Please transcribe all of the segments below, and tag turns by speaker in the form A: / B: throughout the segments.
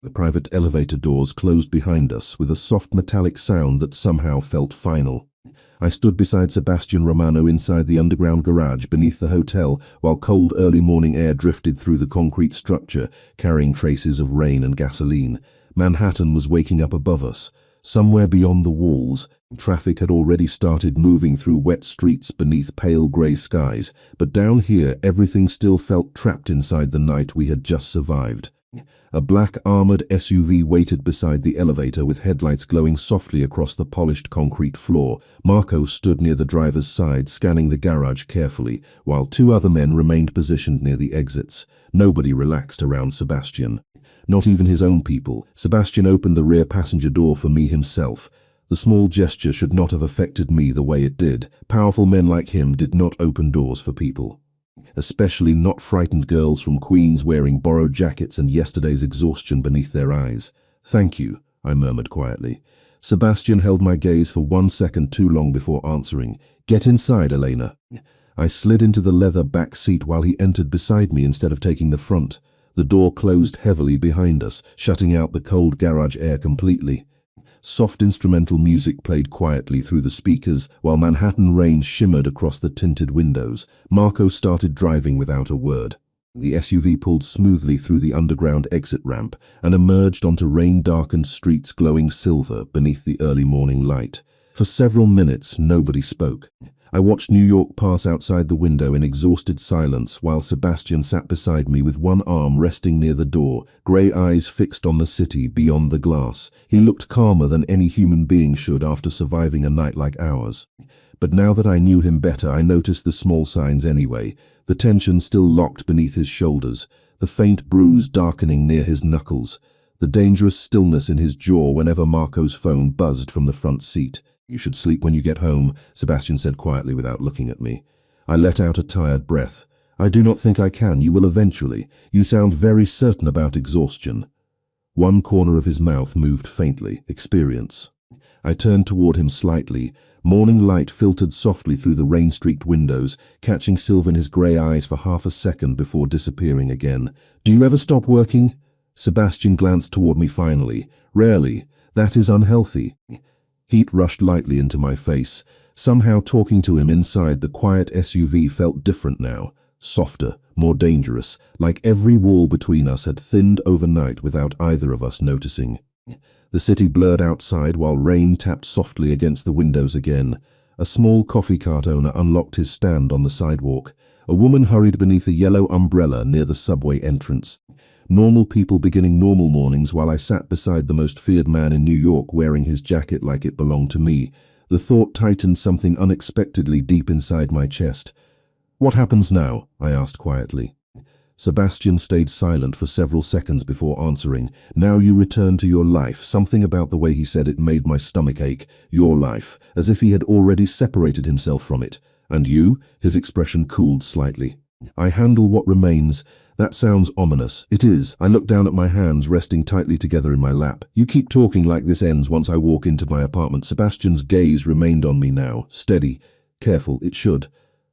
A: The private elevator doors closed behind us with a soft metallic sound that somehow felt final. I stood beside Sebastian Romano inside the underground garage beneath the hotel while cold early morning air drifted through the concrete structure, carrying traces of rain and gasoline. Manhattan was waking up above us. Somewhere beyond the walls, traffic had already started moving through wet streets beneath pale grey skies, but down here everything still felt trapped inside the night we had just survived. A black armored SUV waited beside the elevator with headlights glowing softly across the polished concrete floor. Marco stood near the driver's side, scanning the garage carefully, while two other men remained positioned near the exits. Nobody relaxed around Sebastian. Not even his own people. Sebastian opened the rear passenger door for me himself. The small gesture should not have affected me the way it did. Powerful men like him did not open doors for people. Especially not frightened girls from Queens wearing borrowed jackets and yesterday's exhaustion beneath their eyes. "Thank you," I murmured quietly. Sebastian held my gaze for 1 second too long before answering. "Get inside, Elena." I slid into the leather back seat while he entered beside me instead of taking the front. The door closed heavily behind us, shutting out the cold garage air completely. Soft instrumental music played quietly through the speakers, while Manhattan rain shimmered across the tinted windows. Marco started driving without a word. The SUV pulled smoothly through the underground exit ramp and emerged onto rain-darkened streets glowing silver beneath the early morning light. For several minutes, nobody spoke. I watched New York pass outside the window in exhausted silence while Sebastian sat beside me with one arm resting near the door, grey eyes fixed on the city beyond the glass. He looked calmer than any human being should after surviving a night like ours. But now that I knew him better, I noticed the small signs anyway. The tension still locked beneath his shoulders, the faint bruise darkening near his knuckles, the dangerous stillness in his jaw whenever Marco's phone buzzed from the front seat. "You should sleep when you get home," Sebastian said quietly without looking at me. I let out a tired breath. "I do not think I can. You will eventually. You sound very certain about exhaustion." One corner of his mouth moved faintly. "Experience." I turned toward him slightly. Morning light filtered softly through the rain-streaked windows, catching silver in his grey eyes for half a second before disappearing again. "Do you ever stop working?" Sebastian glanced toward me finally. "Rarely. That is unhealthy." Heat rushed lightly into my face. Somehow talking to him inside the quiet SUV felt different now. Softer, more dangerous, like every wall between us had thinned overnight without either of us noticing. The city blurred outside while rain tapped softly against the windows again. A small coffee cart owner unlocked his stand on the sidewalk. A woman hurried beneath a yellow umbrella near the subway entrance. Normal people beginning normal mornings while I sat beside the most feared man in New York wearing his jacket like it belonged to me. The thought tightened something unexpectedly deep inside my chest. "What happens now?" I asked quietly. Sebastian stayed silent for several seconds before answering. "Now you return to your life." Something about the way he said it made my stomach ache. "Your life," as if he had already separated himself from it. "And you?" His expression cooled slightly. "I handle what remains." "That sounds ominous." "It is." I looked down at my hands resting tightly together in my lap. "You keep talking like this ends once I walk into my apartment." Sebastian's gaze remained on me now, steady, careful. "It should."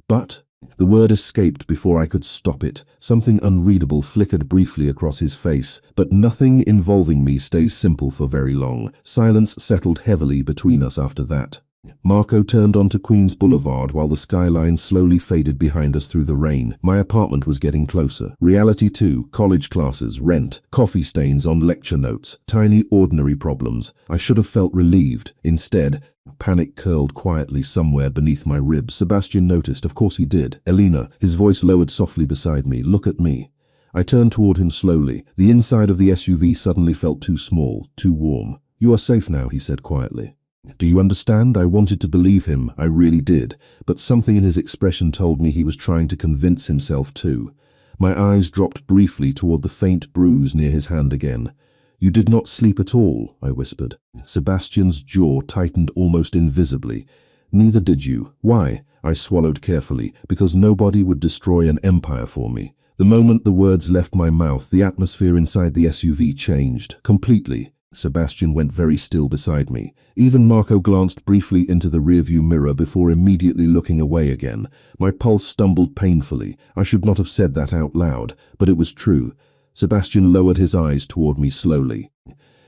A: "But..." The word escaped before I could stop it. Something unreadable flickered briefly across his face, but nothing involving me stays simple for very long. Silence settled heavily between us after that. Marco turned onto Queens Boulevard while the skyline slowly faded behind us through the rain. My apartment was getting closer. Reality too. College classes, rent, coffee stains on lecture notes, tiny ordinary problems. I should have felt relieved. Instead, panic curled quietly somewhere beneath my ribs. Sebastian noticed. Of course he did. "Elena," his voice lowered softly beside me. "Look at me." I turned toward him slowly. The inside of the SUV suddenly felt too small, too warm. "You are safe now," he said quietly. "Do you understand?" I wanted to believe him, I really did, but something in his expression told me he was trying to convince himself too. My eyes dropped briefly toward the faint bruise near his hand again. "You did not sleep at all," I whispered. Sebastian's jaw tightened almost invisibly. "Neither did you." "Why?" I swallowed carefully. "Because nobody would destroy an empire for me." The moment the words left my mouth, the atmosphere inside the SUV changed, completely. Sebastian went very still beside me. Even Marco glanced briefly into the rearview mirror before immediately looking away again. My pulse stumbled painfully. I should not have said that out loud, but it was true. Sebastian lowered his eyes toward me slowly.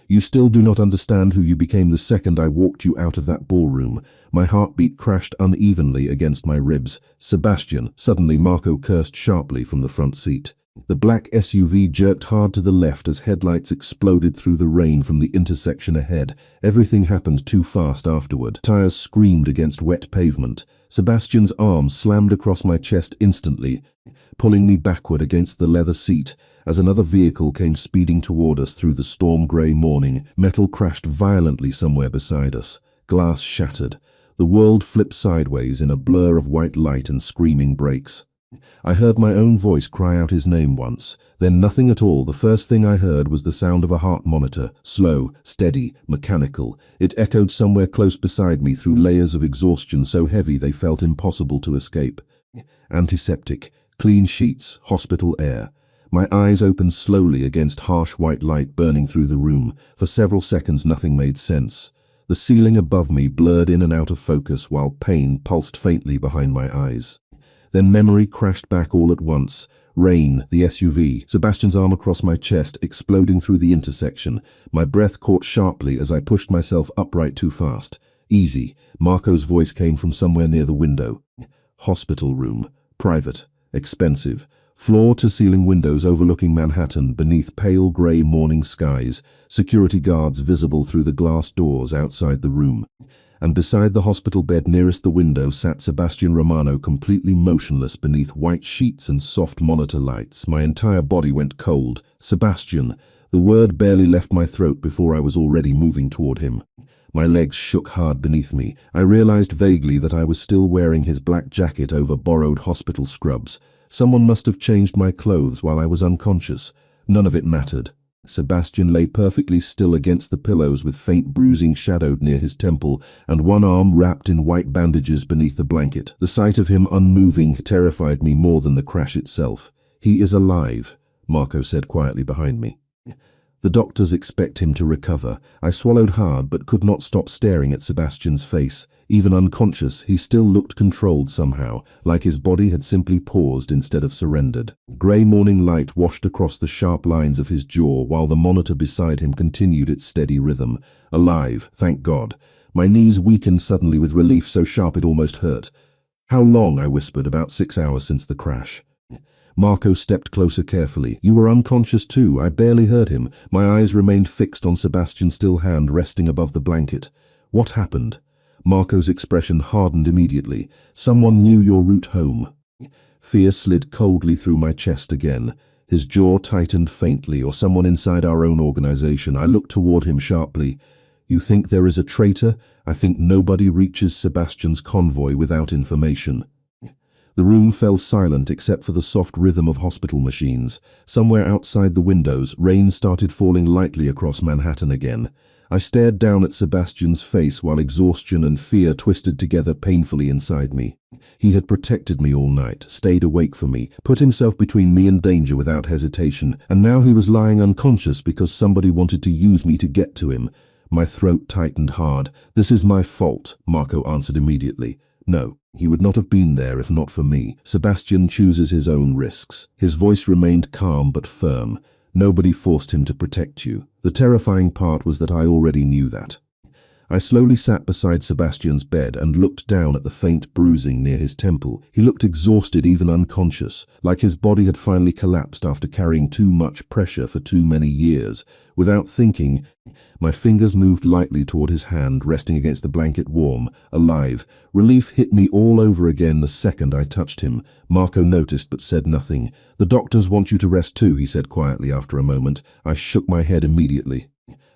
A: You still do not understand who you became the second I walked you out of that ballroom. My heartbeat crashed unevenly against my ribs. Sebastian, suddenly Marco cursed sharply from the front seat. The black SUV jerked hard to the left as headlights exploded through the rain from the intersection ahead. Everything happened too fast afterward. Tires screamed against wet pavement. Sebastian's arm slammed across my chest instantly, pulling me backward against the leather seat. As another vehicle came speeding toward us through the storm-grey morning, metal crashed violently somewhere beside us. Glass shattered. The world flipped sideways in a blur of white light and screaming brakes. I heard my own voice cry out his name once, then nothing at all. The first thing I heard was the sound of a heart monitor, slow, steady, mechanical. It echoed somewhere close beside me through layers of exhaustion so heavy they felt impossible to escape. Antiseptic, clean sheets, hospital air. My eyes opened slowly against harsh white light burning through the room. For several seconds nothing made sense. The ceiling above me blurred in and out of focus while pain pulsed faintly behind my eyes. Then memory crashed back all at once. Rain, the SUV, Sebastian's arm across my chest, exploding through the intersection. My breath caught sharply as I pushed myself upright too fast. Easy. Marco's voice came from somewhere near the window. Hospital room. Private. Expensive. Floor-to-ceiling windows overlooking Manhattan beneath pale grey morning skies, security guards visible through the glass doors outside the room. And beside the hospital bed nearest the window sat Sebastian Romano, completely motionless beneath white sheets and soft monitor lights. My entire body went cold. Sebastian. The word barely left my throat before I was already moving toward him. My legs shook hard beneath me. I realized vaguely that I was still wearing his black jacket over borrowed hospital scrubs. Someone must have changed my clothes while I was unconscious. None of it mattered. Sebastian lay perfectly still against the pillows with faint bruising shadowed near his temple and one arm wrapped in white bandages beneath the blanket. The sight of him unmoving terrified me more than the crash itself. "He is alive," Marco said quietly behind me. "The doctors expect him to recover." I swallowed hard but could not stop staring at Sebastian's face. Even unconscious, he still looked controlled somehow, like his body had simply paused instead of surrendered. Grey morning light washed across the sharp lines of his jaw while the monitor beside him continued its steady rhythm. Alive, thank God. My knees weakened suddenly with relief so sharp it almost hurt. "How long?" I whispered. "About 6 hours since the crash." Marco stepped closer carefully. "You were unconscious too." I barely heard him. My eyes remained fixed on Sebastian's still hand resting above the blanket. "What happened?" Marco's expression hardened immediately. "Someone knew your route home." Fear slid coldly through my chest again. His jaw tightened faintly. "Or someone inside our own organization." I looked toward him sharply. "You think there is a traitor?" "I think nobody reaches Sebastian's convoy without information." The room fell silent except for the soft rhythm of hospital machines. Somewhere outside the windows, rain started falling lightly across Manhattan again. I stared down at Sebastian's face while exhaustion and fear twisted together painfully inside me. He had protected me all night, stayed awake for me, put himself between me and danger without hesitation, and now he was lying unconscious because somebody wanted to use me to get to him. My throat tightened hard. "This is my fault," Marco answered immediately. "No, he would not have been there if not for me. Sebastian chooses his own risks." His voice remained calm but firm. "Nobody forced him to protect you." The terrifying part was that I already knew that. I slowly sat beside Sebastian's bed and looked down at the faint bruising near his temple. He looked exhausted, even unconscious, like his body had finally collapsed after carrying too much pressure for too many years. Without thinking, my fingers moved lightly toward his hand, resting against the blanket warm, alive. Relief hit me all over again the second I touched him. Marco noticed but said nothing. "The doctors want you to rest too," he said quietly after a moment. I shook my head immediately.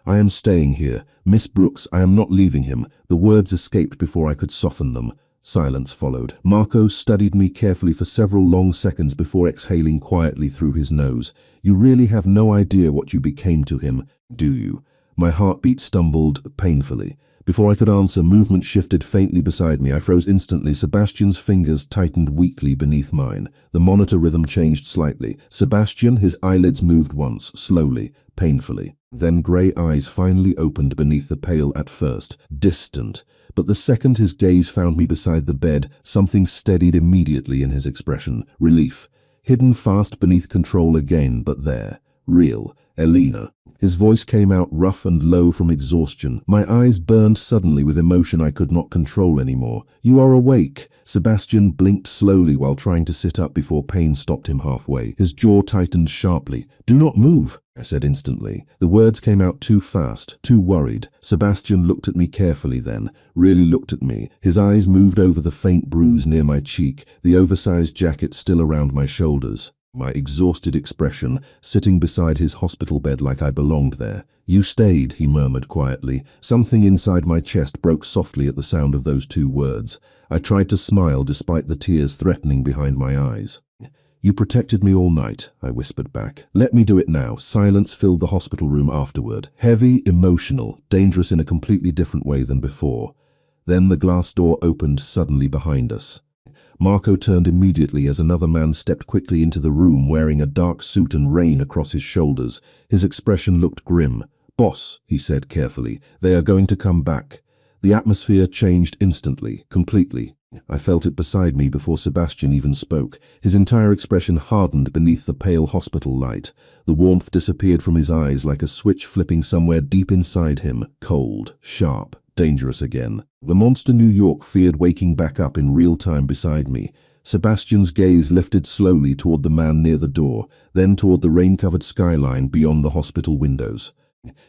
A: "I am staying here. Miss Brooks, I am not leaving him." The words escaped before I could soften them. Silence followed. Marco studied me carefully for several long seconds before exhaling quietly through his nose. "You really have no idea what you became to him, do you?" My heartbeat stumbled painfully. Before I could answer, movement shifted faintly beside me. I froze instantly. Sebastian's fingers tightened weakly beneath mine. The monitor rhythm changed slightly. Sebastian, his eyelids moved once, slowly, painfully. Then grey eyes finally opened beneath the pale at first, distant. But the second his gaze found me beside the bed, something steadied immediately in his expression. Relief. Hidden fast beneath control again, but there. Real, Elena. His voice came out rough and low from exhaustion. My eyes burned suddenly with emotion I could not control anymore. You are awake. Sebastian blinked slowly while trying to sit up before pain stopped him halfway. His jaw tightened sharply. Do not move, I said instantly. The words came out too fast, too worried. Sebastian looked at me carefully then, really looked at me. His eyes moved over the faint bruise near my cheek, the oversized jacket still around my shoulders. My exhausted expression, sitting beside his hospital bed like I belonged there. You stayed, he murmured quietly. Something inside my chest broke softly at the sound of those two words. I tried to smile despite the tears threatening behind my eyes. You protected me all night, I whispered back. Let me do it now. Silence filled the hospital room afterward. Heavy, emotional, dangerous in a completely different way than before. Then the glass door opened suddenly behind us. Marco turned immediately as another man stepped quickly into the room wearing a dark suit and rein across his shoulders. His expression looked grim. Boss, he said carefully, they are going to come back. The atmosphere changed instantly, completely. I felt it beside me before Sebastian even spoke. His entire expression hardened beneath the pale hospital light. The warmth disappeared from his eyes like a switch flipping somewhere deep inside him, cold, sharp. Dangerous again. The monster New York feared waking back up in real time beside me. Sebastian's gaze lifted slowly toward the man near the door, then toward the rain-covered skyline beyond the hospital windows.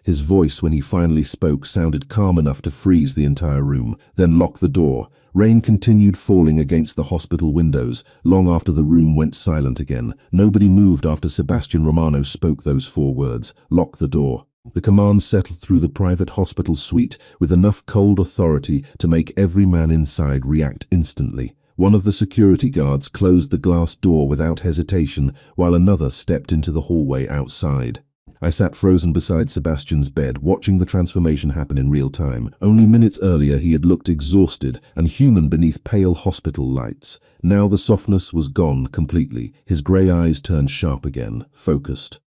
A: His voice, when he finally spoke, sounded calm enough to freeze the entire room, then lock the door. Rain continued falling against the hospital windows, long after the room went silent again. Nobody moved after Sebastian Romano spoke those 4 words, lock the door. The command settled through the private hospital suite with enough cold authority to make every man inside react instantly. One of the security guards closed the glass door without hesitation, while another stepped into the hallway outside. I sat frozen beside Sebastian's bed, watching the transformation happen in real time. Only minutes earlier he had looked exhausted and human beneath pale hospital lights. Now the softness was gone completely. His grey eyes turned sharp again, focused.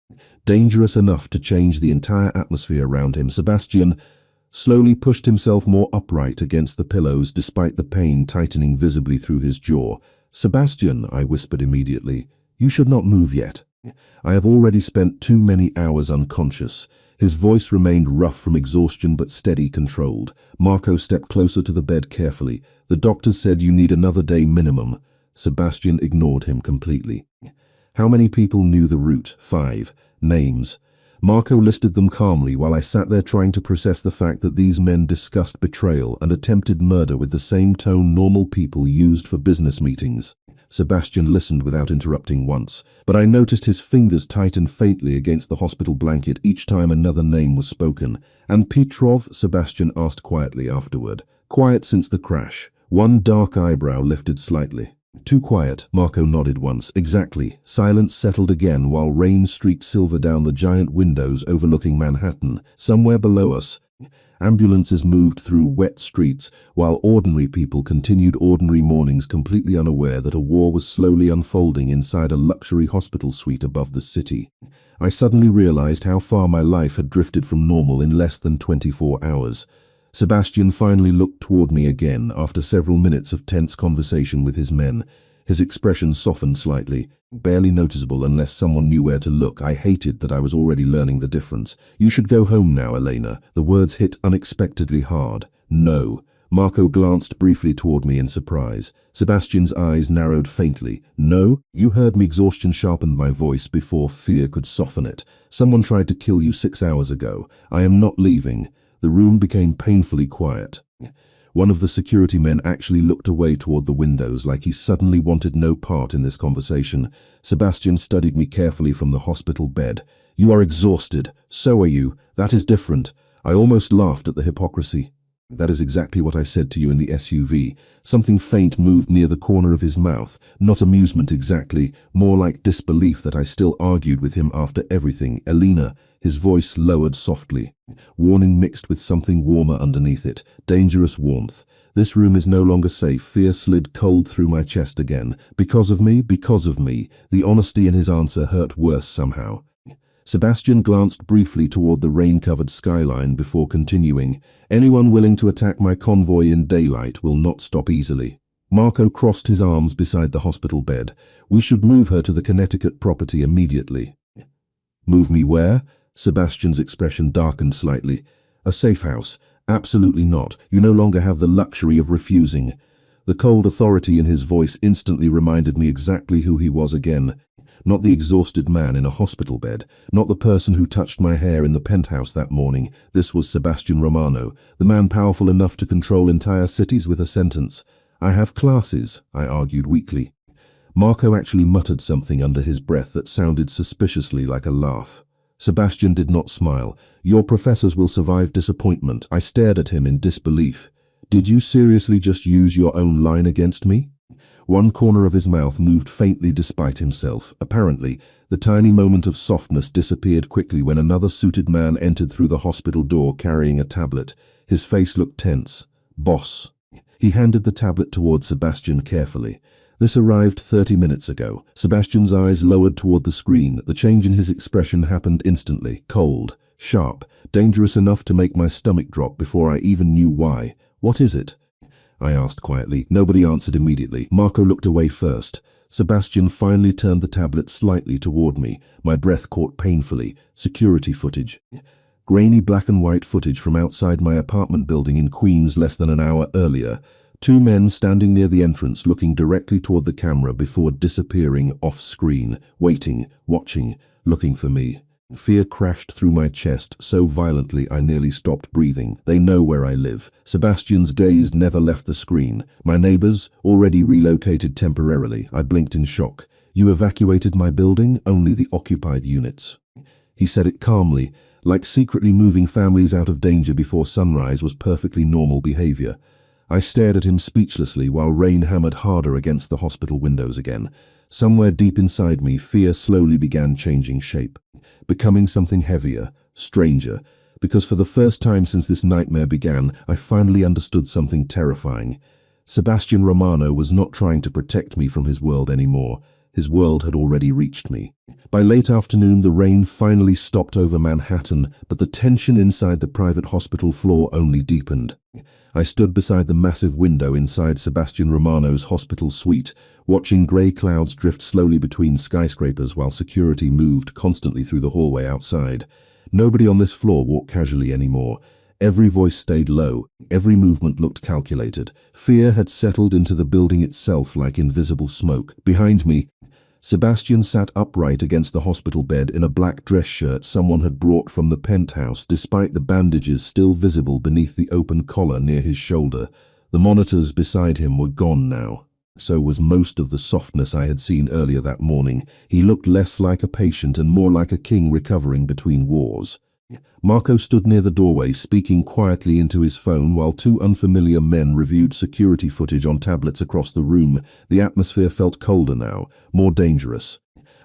A: Dangerous enough to change the entire atmosphere around him, Sebastian slowly pushed himself more upright against the pillows despite the pain tightening visibly through his jaw. Sebastian, I whispered immediately, you should not move yet. I have already spent too many hours unconscious. His voice remained rough from exhaustion but steady, controlled. Marco stepped closer to the bed carefully. The doctors said you need another day minimum. Sebastian ignored him completely. How many people knew the route? 5. Names. Marco listed them calmly while I sat there trying to process the fact that these men discussed betrayal and attempted murder with the same tone normal people used for business meetings. Sebastian listened without interrupting once, but I noticed his fingers tighten faintly against the hospital blanket each time another name was spoken. And Petrov? Sebastian asked quietly afterward. Quiet since the crash. One dark eyebrow lifted slightly. Too quiet, Marco nodded once. Exactly. Silence settled again while rain streaked silver down the giant windows overlooking Manhattan. Somewhere below us, ambulances moved through wet streets, while ordinary people continued ordinary mornings completely unaware that a war was slowly unfolding inside a luxury hospital suite above the city. I suddenly realized how far my life had drifted from normal in less than 24 hours. Sebastian finally looked toward me again after several minutes of tense conversation with his men. His expression softened slightly, barely noticeable unless someone knew where to look. I hated that I was already learning the difference. You should go home now, Elena. The words hit unexpectedly hard. No. Marco glanced briefly toward me in surprise. Sebastian's eyes narrowed faintly. No? You heard me. Exhaustion sharpened my voice before fear could soften it. Someone tried to kill you 6 hours ago. I am not leaving. The room became painfully quiet. One of the security men actually looked away toward the windows like he suddenly wanted no part in this conversation. Sebastian studied me carefully from the hospital bed. You are exhausted. So are you. That is different. I almost laughed at the hypocrisy. That is exactly what I said to you in the SUV. Something faint moved near the corner of his mouth. Not amusement exactly, more like disbelief that I still argued with him after everything. Elena, his voice lowered softly. Warning mixed with something warmer underneath it. Dangerous warmth. This room is no longer safe. Fear slid cold through my chest again. Because of me? Because of me. The honesty in his answer hurt worse somehow. Sebastian glanced briefly toward the rain-covered skyline before continuing. Anyone willing to attack my convoy in daylight will not stop easily. Marco crossed his arms beside the hospital bed. We should move her to the Connecticut property immediately. Move me where? Sebastian's expression darkened slightly. A safe house. Absolutely not. You no longer have the luxury of refusing. The cold authority in his voice instantly reminded me exactly who he was again. Not the exhausted man in a hospital bed, not the person who touched my hair in the penthouse that morning. This was Sebastian Romano, the man powerful enough to control entire cities with a sentence. I have classes, I argued weakly. Marco actually muttered something under his breath that sounded suspiciously like a laugh. Sebastian did not smile. Your professors will survive disappointment. I stared at him in disbelief. Did you seriously just use your own line against me? One corner of his mouth moved faintly despite himself. Apparently, the tiny moment of softness disappeared quickly when another suited man entered through the hospital door carrying a tablet. His face looked tense. Boss. He handed the tablet toward Sebastian carefully. This arrived 30 minutes ago. Sebastian's eyes lowered toward the screen. The change in his expression happened instantly. Cold, sharp, dangerous enough to make my stomach drop before I even knew why. What is it? I asked quietly. Nobody answered immediately. Marco looked away first. Sebastian finally turned the tablet slightly toward me. My breath caught painfully. Security footage. Grainy black and white footage from outside my apartment building in Queens less than an hour earlier. Two men standing near the entrance looking directly toward the camera before disappearing off screen, waiting, watching, looking for me. Fear crashed through my chest so violently I nearly stopped breathing. They know where I live. Sebastian's gaze never left the screen. My neighbors, already relocated temporarily. I blinked in shock. You evacuated my building? Only the occupied units. He said it calmly, like secretly moving families out of danger before sunrise was perfectly normal behavior. I stared at him speechlessly while rain hammered harder against the hospital windows again. Somewhere deep inside me, fear slowly began changing shape, becoming something heavier, stranger, because for the first time since this nightmare began, I finally understood something terrifying. Sebastian Romano was not trying to protect me from his world anymore. His world had already reached me. By late afternoon, the rain finally stopped over Manhattan, but the tension inside the private hospital floor only deepened. I stood beside the massive window inside Sebastian Romano's hospital suite, watching grey clouds drift slowly between skyscrapers while security moved constantly through the hallway outside. Nobody on this floor walked casually anymore. Every voice stayed low, every movement looked calculated. Fear had settled into the building itself like invisible smoke. Behind me, Sebastian sat upright against the hospital bed in a black dress shirt someone had brought from the penthouse, despite the bandages still visible beneath the open collar near his shoulder. The monitors beside him were gone now. So was most of the softness I had seen earlier that morning. He looked less like a patient and more like a king recovering between wars. Marco stood near the doorway, speaking quietly into his phone while two unfamiliar men reviewed security footage on tablets across the room. The atmosphere felt colder now, more dangerous.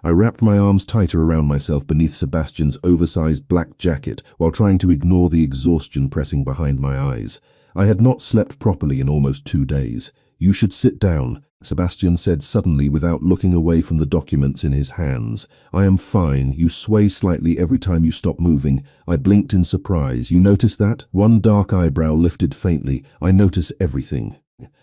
A: I wrapped my arms tighter around myself beneath Sebastian's oversized black jacket while trying to ignore the exhaustion pressing behind my eyes. I had not slept properly in almost 2 days. You should sit down, Sebastian said suddenly without looking away from the documents in his hands. I am fine. You sway slightly every time you stop moving. I blinked in surprise. You notice that? One dark eyebrow lifted faintly. I notice everything.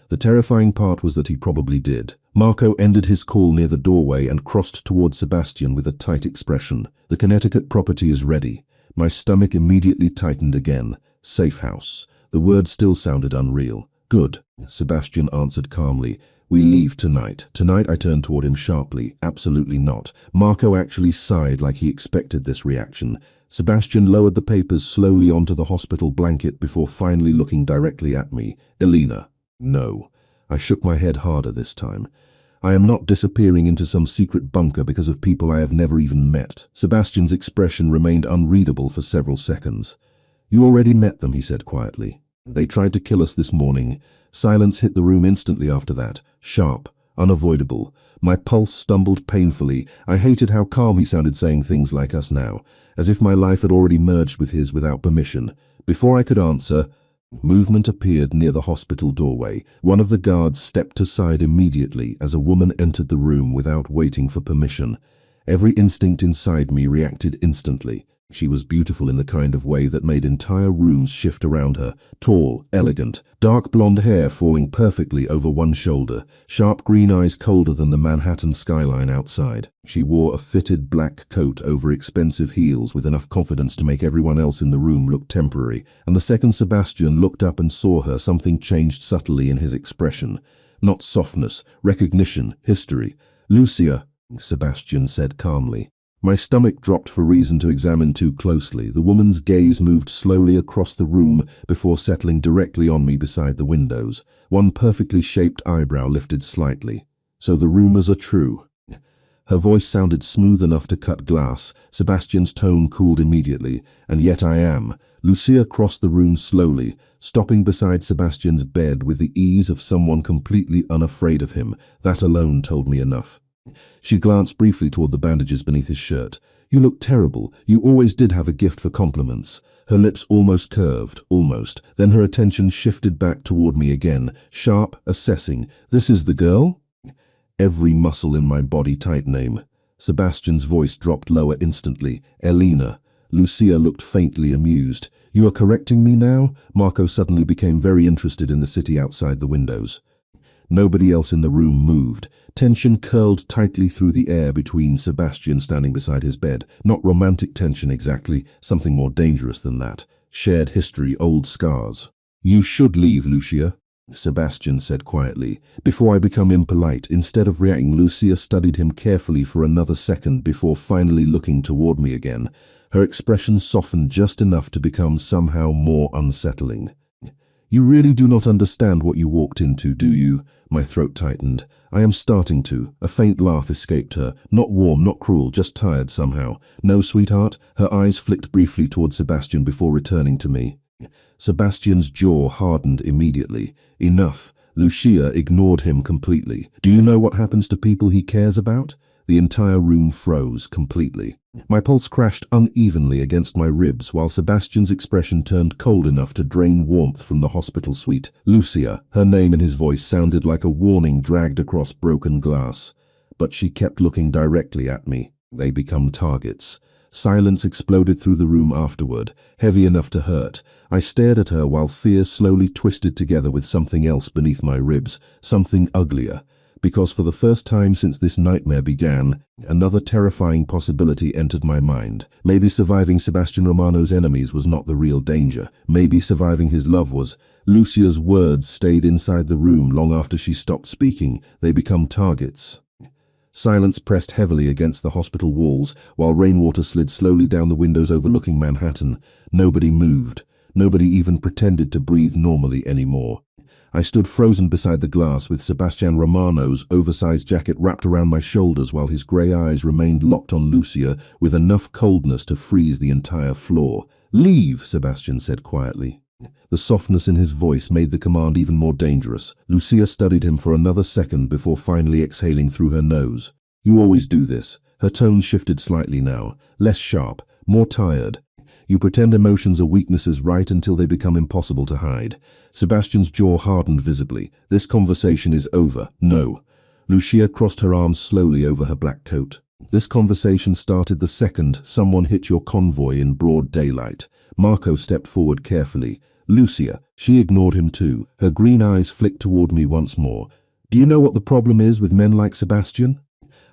A: The terrifying part was that he probably did. Marco ended his call near the doorway and crossed toward Sebastian with a tight expression. The Connecticut property is ready. My stomach immediately tightened again. Safe house. The word still sounded unreal. Good, Sebastian answered calmly. We leave tonight. Tonight, I turned toward him sharply. Absolutely not. Marco actually sighed like he expected this reaction. Sebastian lowered the papers slowly onto the hospital blanket before finally looking directly at me. Elena. No. I shook my head harder this time. I am not disappearing into some secret bunker because of people I have never even met. Sebastian's expression remained unreadable for several seconds. You already met them, he said quietly. They tried to kill us this morning. Silence hit the room instantly after that. Sharp, unavoidable. My pulse stumbled painfully. I hated how calm he sounded saying things like us now, as if my life had already merged with his without permission. Before I could answer, movement appeared near the hospital doorway. One of the guards stepped aside immediately as a woman entered the room without waiting for permission. Every instinct inside me reacted instantly. She was beautiful in the kind of way that made entire rooms shift around her. Tall, elegant, dark blonde hair falling perfectly over one shoulder, sharp green eyes colder than the Manhattan skyline outside. She wore a fitted black coat over expensive heels with enough confidence to make everyone else in the room look temporary, and the second Sebastian looked up and saw her, something changed subtly in his expression. Not softness, recognition, history. "Lucia," Sebastian said calmly. My stomach dropped for reason to examine too closely. The woman's gaze moved slowly across the room before settling directly on me beside the windows. One perfectly shaped eyebrow lifted slightly. "So the rumors are true." Her voice sounded smooth enough to cut glass. Sebastian's tone cooled immediately. "And yet I am." Lucia crossed the room slowly, stopping beside Sebastian's bed with the ease of someone completely unafraid of him. That alone told me enough. She glanced briefly toward the bandages beneath his shirt. "You look terrible. You always did have a gift for compliments." Her lips almost curved, almost. Then her attention shifted back toward me again, sharp, assessing. "This is the girl?" Every muscle in my body tightening. Sebastian's voice dropped lower instantly. "Elena." Lucia looked faintly amused. "You are correcting me now?" Marco suddenly became very interested in the city outside the windows. Nobody else in the room moved. Tension curled tightly through the air between Sebastian standing beside his bed. Not romantic tension exactly, something more dangerous than that. Shared history, old scars. "You should leave, Lucia," Sebastian said quietly. Before I become impolite, instead of reacting, Lucia studied him carefully for another second before finally looking toward me again. Her expression softened just enough to become somehow more unsettling. "You really do not understand what you walked into, do you?" My throat tightened. "I am starting to." A faint laugh escaped her. Not warm, not cruel, just tired somehow. "No, sweetheart?" Her eyes flicked briefly toward Sebastian before returning to me. Sebastian's jaw hardened immediately. Enough. Lucia ignored him completely. "Do you know what happens to people he cares about?" The entire room froze completely. My pulse crashed unevenly against my ribs while Sebastian's expression turned cold enough to drain warmth from the hospital suite. "Lucia," her name in his voice sounded like a warning dragged across broken glass. But she kept looking directly at me. "They become targets." Silence exploded through the room afterward, heavy enough to hurt. I stared at her while fear slowly twisted together with something else beneath my ribs, something uglier. Because for the first time since this nightmare began, another terrifying possibility entered my mind. Maybe surviving Sebastian Romano's enemies was not the real danger. Maybe surviving his love was. Lucia's words stayed inside the room long after she stopped speaking. They become targets. Silence pressed heavily against the hospital walls while rainwater slid slowly down the windows overlooking Manhattan. Nobody moved. Nobody even pretended to breathe normally anymore. I stood frozen beside the glass with Sebastian Romano's oversized jacket wrapped around my shoulders while his grey eyes remained locked on Lucia with enough coldness to freeze the entire floor. "Leave," Sebastian said quietly. The softness in his voice made the command even more dangerous. Lucia studied him for another second before finally exhaling through her nose. "You always do this." Her tone shifted slightly now, less sharp, more tired. "You pretend emotions are weaknesses right until they become impossible to hide." Sebastian's jaw hardened visibly. "This conversation is over." "No." Lucia crossed her arms slowly over her black coat. "This conversation started the second someone hit your convoy in broad daylight." Marco stepped forward carefully. "Lucia." She ignored him too. Her green eyes flicked toward me once more. "Do you know what the problem is with men like Sebastian?"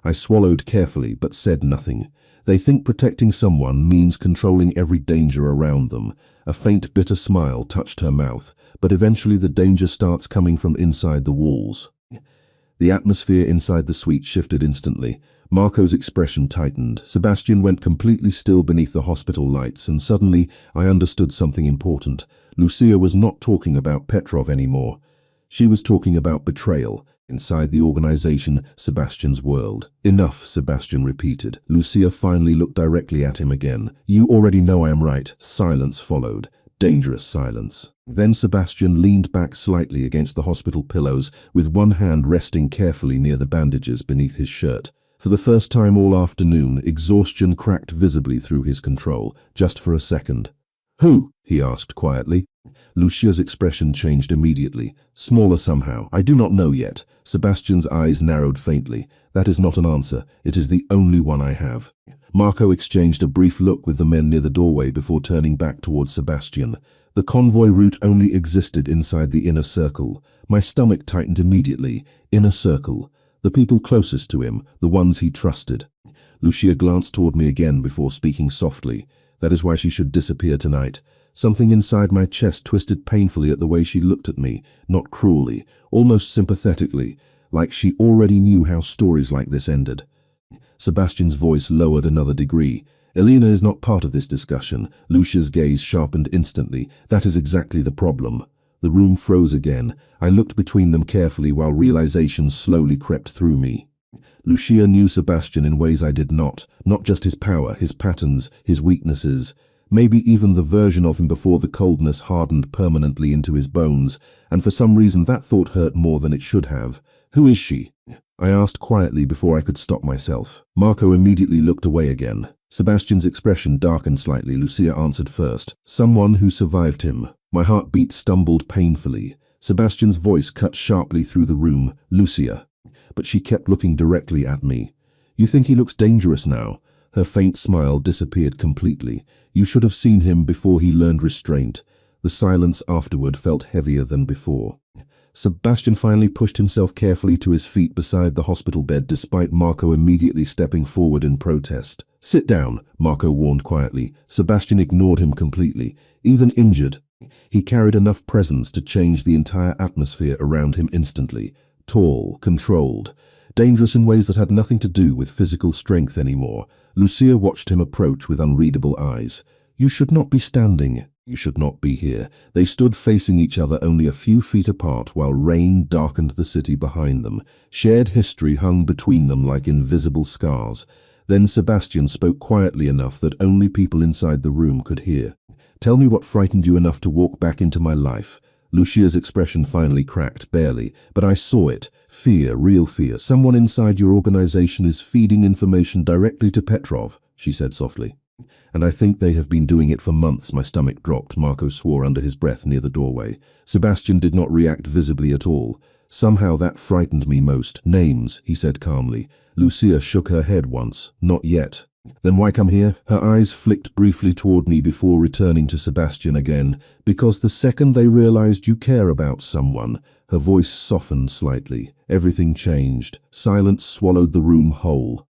A: I swallowed carefully but said nothing. "They think protecting someone means controlling every danger around them." A faint, bitter smile touched her mouth, but eventually the danger starts coming from inside the walls. The atmosphere inside the suite shifted instantly. Marco's expression tightened. Sebastian went completely still beneath the hospital lights, and suddenly I understood something important. Lucia was not talking about Petrov anymore. She was talking about betrayal. Inside the organization, Sebastian's world. "Enough," Sebastian repeated. Lucia finally looked directly at him again. "You already know I am right." Silence followed. Dangerous silence. Then Sebastian leaned back slightly against the hospital pillows, with one hand resting carefully near the bandages beneath his shirt. For the first time all afternoon, exhaustion cracked visibly through his control, just for a second. "Who?" he asked quietly. Lucia's expression changed immediately, smaller somehow. I do not know yet. Sebastian's eyes narrowed faintly. That is not an answer. It is the only one I have. Marco exchanged a brief look with the men near the doorway before turning back towards Sebastian. The convoy route only existed inside the inner circle. My stomach tightened immediately. Inner circle. The people closest to him, the ones he trusted. Lucia glanced toward me again before speaking softly. That is why she should disappear tonight. Something inside my chest twisted painfully at the way she looked at me, not cruelly, almost sympathetically, like she already knew how stories like this ended. Sebastian's voice lowered another degree. Elena is not part of this discussion. Lucia's gaze sharpened instantly. That is exactly the problem. The room froze again. I looked between them carefully while realization slowly crept through me. Lucia knew Sebastian in ways I did not just his power, his patterns, his weaknesses, maybe even the version of him before the coldness hardened permanently into his bones, and for some reason that thought hurt more than it should have. Who is she? I asked quietly before I could stop myself. Marco immediately looked away again. Sebastian's expression darkened slightly. Lucia answered first. Someone who survived him. My heartbeat stumbled painfully. Sebastian's voice cut sharply through the room. Lucia. But she kept looking directly at me. You think he looks dangerous now? Her faint smile disappeared completely. You should have seen him before he learned restraint. The silence afterward felt heavier than before. Sebastian finally pushed himself carefully to his feet beside the hospital bed despite Marco immediately stepping forward in protest. Sit down, Marco warned quietly. Sebastian ignored him completely. Even injured, he carried enough presence to change the entire atmosphere around him instantly. Tall, controlled, dangerous in ways that had nothing to do with physical strength anymore. Lucia watched him approach with unreadable eyes. You should not be standing. You should not be here. They stood facing each other only a few feet apart while rain darkened the city behind them. Shared history hung between them like invisible scars. Then Sebastian spoke quietly enough that only people inside the room could hear. Tell me what frightened you enough to walk back into my life. Lucia's expression finally cracked, barely, but I saw it. Fear, real fear. Someone inside your organization is feeding information directly to Petrov, she said softly. And I think they have been doing it for months. My stomach dropped. Marco swore under his breath near the doorway. Sebastian did not react visibly at all. Somehow that frightened me most. Names, he said calmly. Lucia shook her head once. Not yet. Then why come here? Her eyes flicked briefly toward me before returning to Sebastian again. Because the second they realized you care about someone. Her voice softened slightly. Everything changed. Silence swallowed the room whole.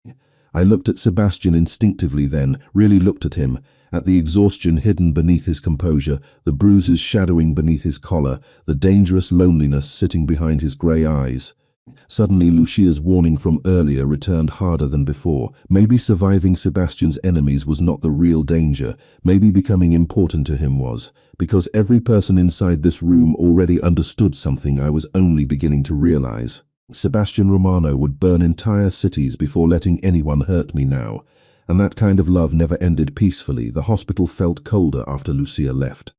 A: I looked at Sebastian instinctively then, really looked at him, at the exhaustion hidden beneath his composure, the bruises shadowing beneath his collar, the dangerous loneliness sitting behind his grey eyes. Suddenly Lucia's warning from earlier returned harder than before. Maybe surviving Sebastian's enemies was not the real danger. Maybe becoming important to him was. Because every person inside this room already understood something I was only beginning to realize. Sebastian Romano would burn entire cities before letting anyone hurt me now. And that kind of love never ended peacefully. The hospital felt colder after Lucia left.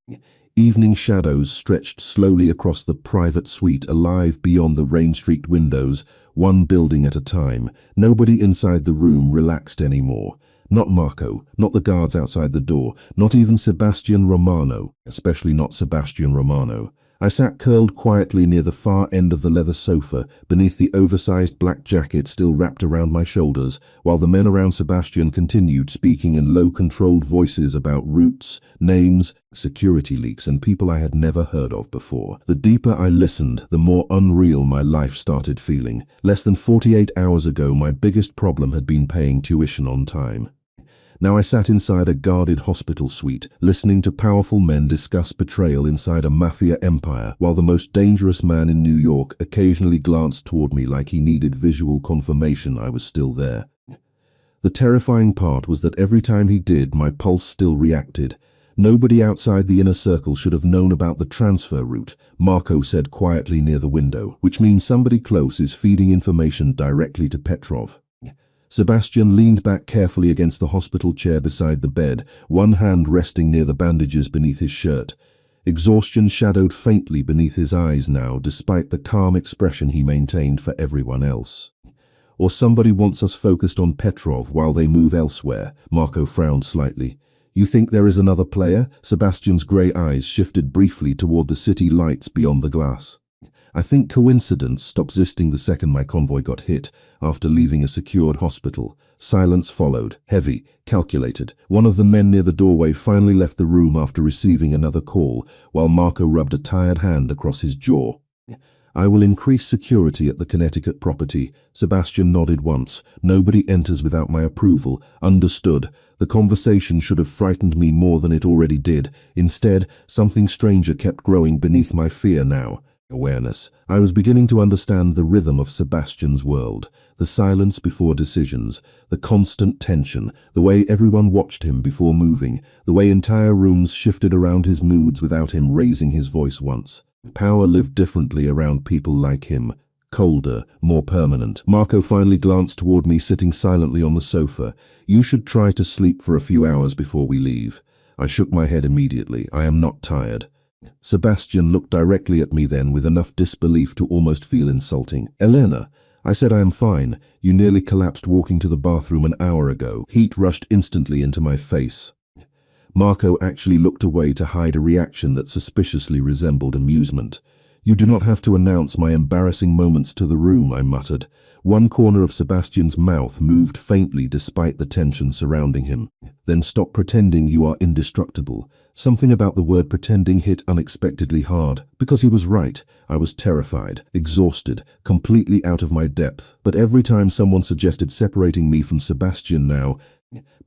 A: Evening shadows stretched slowly across the private suite, alive beyond the rain-streaked windows, one building at a time. Nobody inside the room relaxed anymore. Not Marco, not the guards outside the door, not even Sebastian Romano, especially not Sebastian Romano. I sat curled quietly near the far end of the leather sofa, beneath the oversized black jacket still wrapped around my shoulders, while the men around Sebastian continued speaking in low, controlled voices about routes, names, security leaks, and people I had never heard of before. The deeper I listened, the more unreal my life started feeling. Less than 48 hours ago, my biggest problem had been paying tuition on time. Now I sat inside a guarded hospital suite, listening to powerful men discuss betrayal inside a Mafia empire, while the most dangerous man in New York occasionally glanced toward me like he needed visual confirmation I was still there. The terrifying part was that every time he did, my pulse still reacted. Nobody outside the inner circle should have known about the transfer route, Marco said quietly near the window, which means somebody close is feeding information directly to Petrov. Sebastian leaned back carefully against the hospital chair beside the bed, one hand resting near the bandages beneath his shirt. Exhaustion shadowed faintly beneath his eyes now, despite the calm expression he maintained for everyone else. Or somebody wants us focused on Petrov while they move elsewhere, Marco frowned slightly. You think there is another player? Sebastian's grey eyes shifted briefly toward the city lights beyond the glass. I think coincidence stopped existing the second my convoy got hit, after leaving a secured hospital. Silence followed, heavy, calculated. One of the men near the doorway finally left the room after receiving another call, while Marco rubbed a tired hand across his jaw. I will increase security at the Connecticut property. Sebastian nodded once. Nobody enters without my approval. Understood. The conversation should have frightened me more than it already did. Instead, something stranger kept growing beneath my fear now. Awareness. I was beginning to understand the rhythm of Sebastian's world. The silence before decisions, the constant tension, the way everyone watched him before moving, the way entire rooms shifted around his moods without him raising his voice once. Power lived differently around people like him. Colder, more permanent. Marco finally glanced toward me sitting silently on the sofa. You should try to sleep for a few hours before we leave. I shook my head immediately. I am not tired. Sebastian looked directly at me then with enough disbelief to almost feel insulting. Elena, I said I am fine. You nearly collapsed walking to the bathroom an hour ago. Heat rushed instantly into my face. Marco actually looked away to hide a reaction that suspiciously resembled amusement. You do not have to announce my embarrassing moments to the room, I muttered. One corner of Sebastian's mouth moved faintly despite the tension surrounding him. Then stop pretending you are indestructible. Something about the word pretending hit unexpectedly hard. Because he was right. I was terrified, exhausted, completely out of my depth. But every time someone suggested separating me from Sebastian now,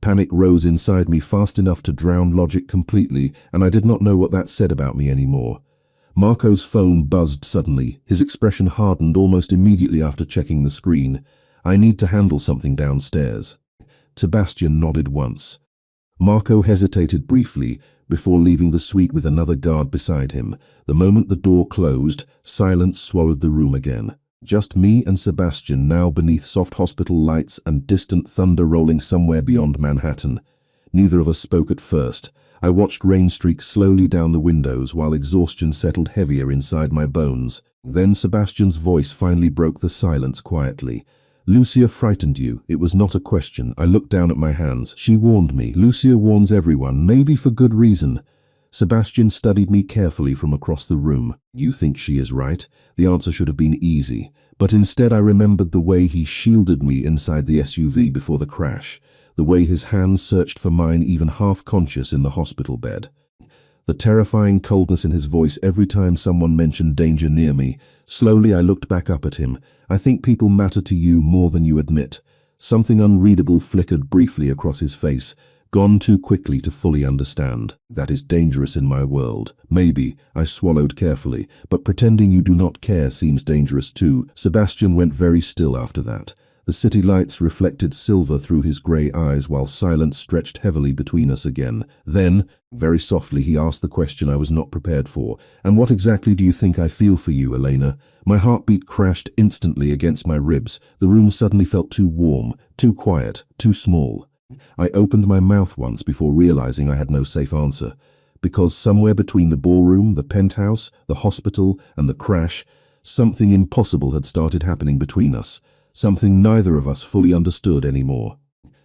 A: panic rose inside me fast enough to drown logic completely, and I did not know what that said about me anymore. Marco's phone buzzed suddenly. His expression hardened almost immediately after checking the screen. I need to handle something downstairs. Sebastian nodded once. Marco hesitated briefly before leaving the suite with another guard beside him. The moment the door closed, silence swallowed the room again. Just me and Sebastian now beneath soft hospital lights and distant thunder rolling somewhere beyond Manhattan. Neither of us spoke at first. I watched rain streak slowly down the windows while exhaustion settled heavier inside my bones. Then Sebastian's voice finally broke the silence quietly. Lucia frightened you. It was not a question. I looked down at my hands. She warned me. Lucia warns everyone, maybe for good reason. Sebastian studied me carefully from across the room. You think she is right? The answer should have been easy. But instead I remembered the way he shielded me inside the SUV before the crash. The way his hands searched for mine even half-conscious in the hospital bed. The terrifying coldness in his voice every time someone mentioned danger near me. Slowly I looked back up at him. I think people matter to you more than you admit. Something unreadable flickered briefly across his face, gone too quickly to fully understand. That is dangerous in my world. Maybe, I swallowed carefully, but pretending you do not care seems dangerous too. Sebastian went very still after that. The city lights reflected silver through his grey eyes while silence stretched heavily between us again. Then, very softly, he asked the question I was not prepared for. And what exactly do you think I feel for you, Elena? My heartbeat crashed instantly against my ribs. The room suddenly felt too warm, too quiet, too small. I opened my mouth once before realizing I had no safe answer. Because somewhere between the ballroom, the penthouse, the hospital, and the crash, something impossible had started happening between us. Something neither of us fully understood anymore.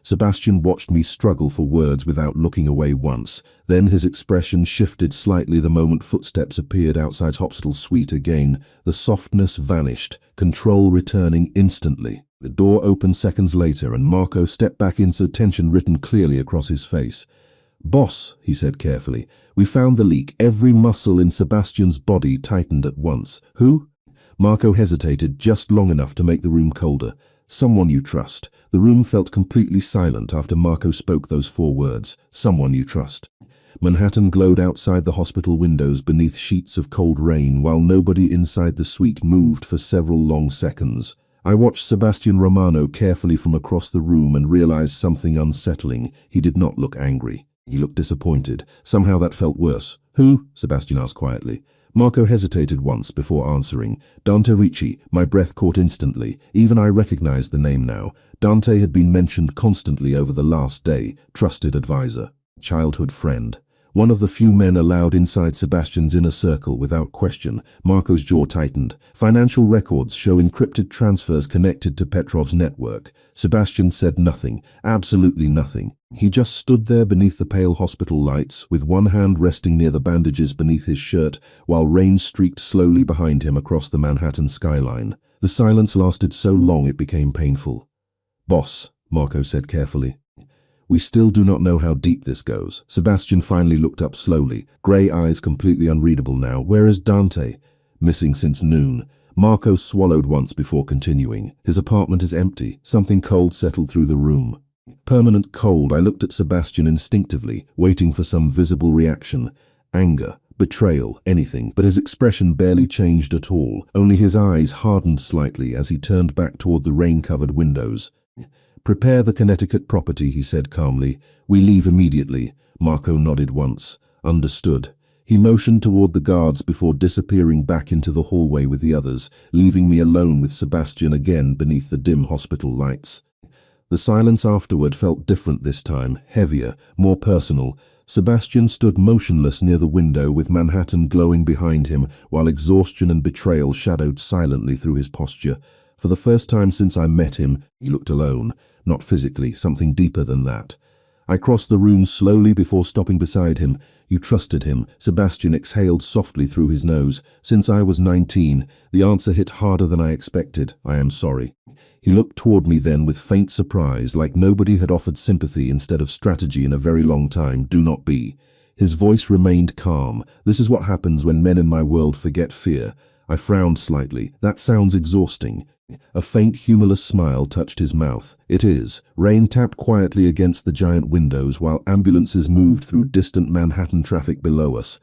A: Sebastian watched me struggle for words without looking away once. Then his expression shifted slightly the moment footsteps appeared outside hospital suite again. The softness vanished, control returning instantly. The door opened seconds later and Marco stepped back into tension written clearly across his face. "Boss," he said carefully, "we found the leak." Every muscle in Sebastian's body tightened at once. "Who?" Marco hesitated just long enough to make the room colder. "Someone you trust." The room felt completely silent after Marco spoke those 4 words. Someone you trust. Manhattan glowed outside the hospital windows beneath sheets of cold rain while nobody inside the suite moved for several long seconds. I watched Sebastian Romano carefully from across the room and realized something unsettling. He did not look angry. He looked disappointed. Somehow that felt worse. "Who?" Sebastian asked quietly. Marco hesitated once before answering. "Dante Ricci." My breath caught instantly. Even I recognized the name now. Dante had been mentioned constantly over the last day. Trusted advisor. Childhood friend. One of the few men allowed inside Sebastian's inner circle without question. Marco's jaw tightened. Financial records show encrypted transfers connected to Petrov's network. Sebastian said nothing, absolutely nothing. He just stood there beneath the pale hospital lights, with one hand resting near the bandages beneath his shirt, while rain streaked slowly behind him across the Manhattan skyline. The silence lasted so long it became painful. "Boss," Marco said carefully. "We still do not know how deep this goes." Sebastian finally looked up slowly, grey eyes completely unreadable now. "Where is Dante?" "Missing since noon." Marco swallowed once before continuing. "His apartment is empty." Something cold settled through the room. Permanent cold. I looked at Sebastian instinctively, waiting for some visible reaction. Anger, betrayal, anything, but his expression barely changed at all. Only his eyes hardened slightly as he turned back toward the rain-covered windows. "Prepare the Connecticut property," he said calmly. "We leave immediately." Marco nodded once. "Understood." He motioned toward the guards before disappearing back into the hallway with the others, leaving me alone with Sebastian again beneath the dim hospital lights. The silence afterward felt different this time, heavier, more personal. Sebastian stood motionless near the window with Manhattan glowing behind him, while exhaustion and betrayal shadowed silently through his posture. For the first time since I met him, he looked alone. Not physically, something deeper than that. I crossed the room slowly before stopping beside him. "You trusted him." Sebastian exhaled softly through his nose. "Since I was 19. The answer hit harder than I expected. "I am sorry." He looked toward me then with faint surprise, like nobody had offered sympathy instead of strategy in a very long time. "Do not be." His voice remained calm. "This is what happens when men in my world forget fear." I frowned slightly. "That sounds exhausting." A faint, humorless smile touched his mouth. "It is." Rain tapped quietly against the giant windows while ambulances moved through distant Manhattan traffic below us.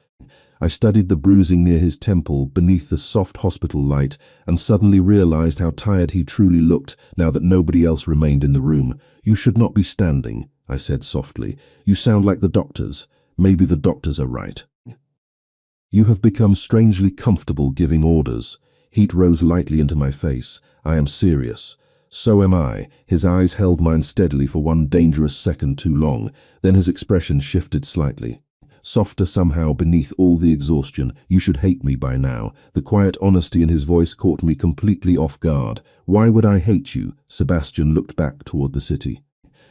A: I studied the bruising near his temple beneath the soft hospital light and suddenly realized how tired he truly looked now that nobody else remained in the room. "You should not be standing," I said softly. "You sound like the doctors." "Maybe the doctors are right." "You have become strangely comfortable giving orders." Heat rose lightly into my face. "I am serious." "So am I." His eyes held mine steadily for one dangerous second too long. Then his expression shifted slightly. Softer somehow beneath all the exhaustion. "You should hate me by now." The quiet honesty in his voice caught me completely off guard. "Why would I hate you?" Sebastian looked back toward the city.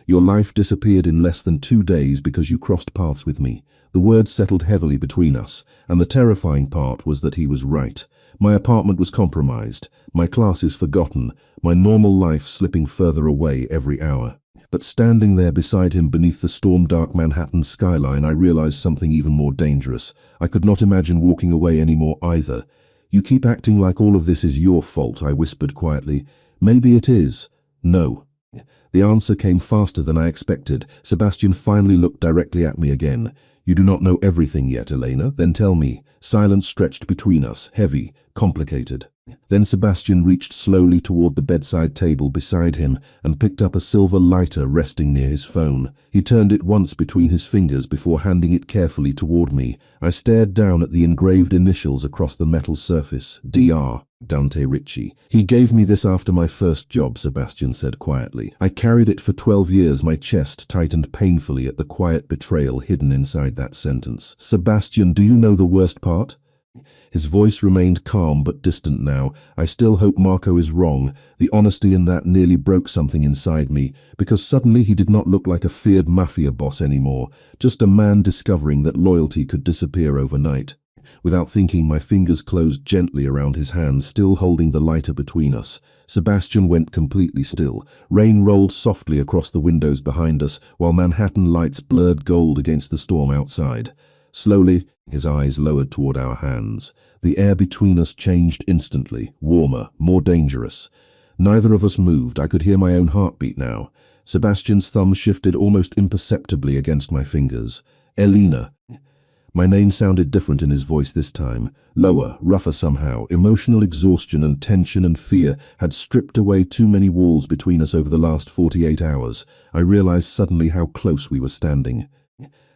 A: "Your life disappeared in less than 2 days because you crossed paths with me." The words settled heavily between us, and the terrifying part was that he was right. My apartment was compromised, my classes forgotten, my normal life slipping further away every hour. But standing there beside him beneath the storm-dark Manhattan skyline, I realized something even more dangerous. I could not imagine walking away anymore either. "You keep acting like all of this is your fault," I whispered quietly. "Maybe it is." "No." The answer came faster than I expected. Sebastian finally looked directly at me again. "You do not know everything yet, Elena. Then tell me." Silence stretched between us, heavy, complicated. Then Sebastian reached slowly toward the bedside table beside him and picked up a silver lighter resting near his phone. He turned it once between his fingers before handing it carefully toward me. I stared down at the engraved initials across the metal surface. "Dr. Dante Ricci." "He gave me this after my first job," Sebastian said quietly. "I carried it for 12 years. My chest tightened painfully at the quiet betrayal hidden inside that sentence. "Sebastian, do you know the worst part?" His voice remained calm but distant now. "I still hope Marco is wrong." The honesty in that nearly broke something inside me, because suddenly he did not look like a feared Mafia boss anymore, just a man discovering that loyalty could disappear overnight. Without thinking, my fingers closed gently around his hand, still holding the lighter between us. Sebastian went completely still. Rain rolled softly across the windows behind us, while Manhattan lights blurred gold against the storm outside. Slowly, his eyes lowered toward our hands. The air between us changed instantly, warmer, more dangerous. Neither of us moved. I could hear my own heartbeat now. Sebastian's thumb shifted almost imperceptibly against my fingers. "Elena." My name sounded different in his voice this time. Lower, rougher somehow. Emotional exhaustion and tension and fear had stripped away too many walls between us over the last 48 hours. I realized suddenly how close we were standing.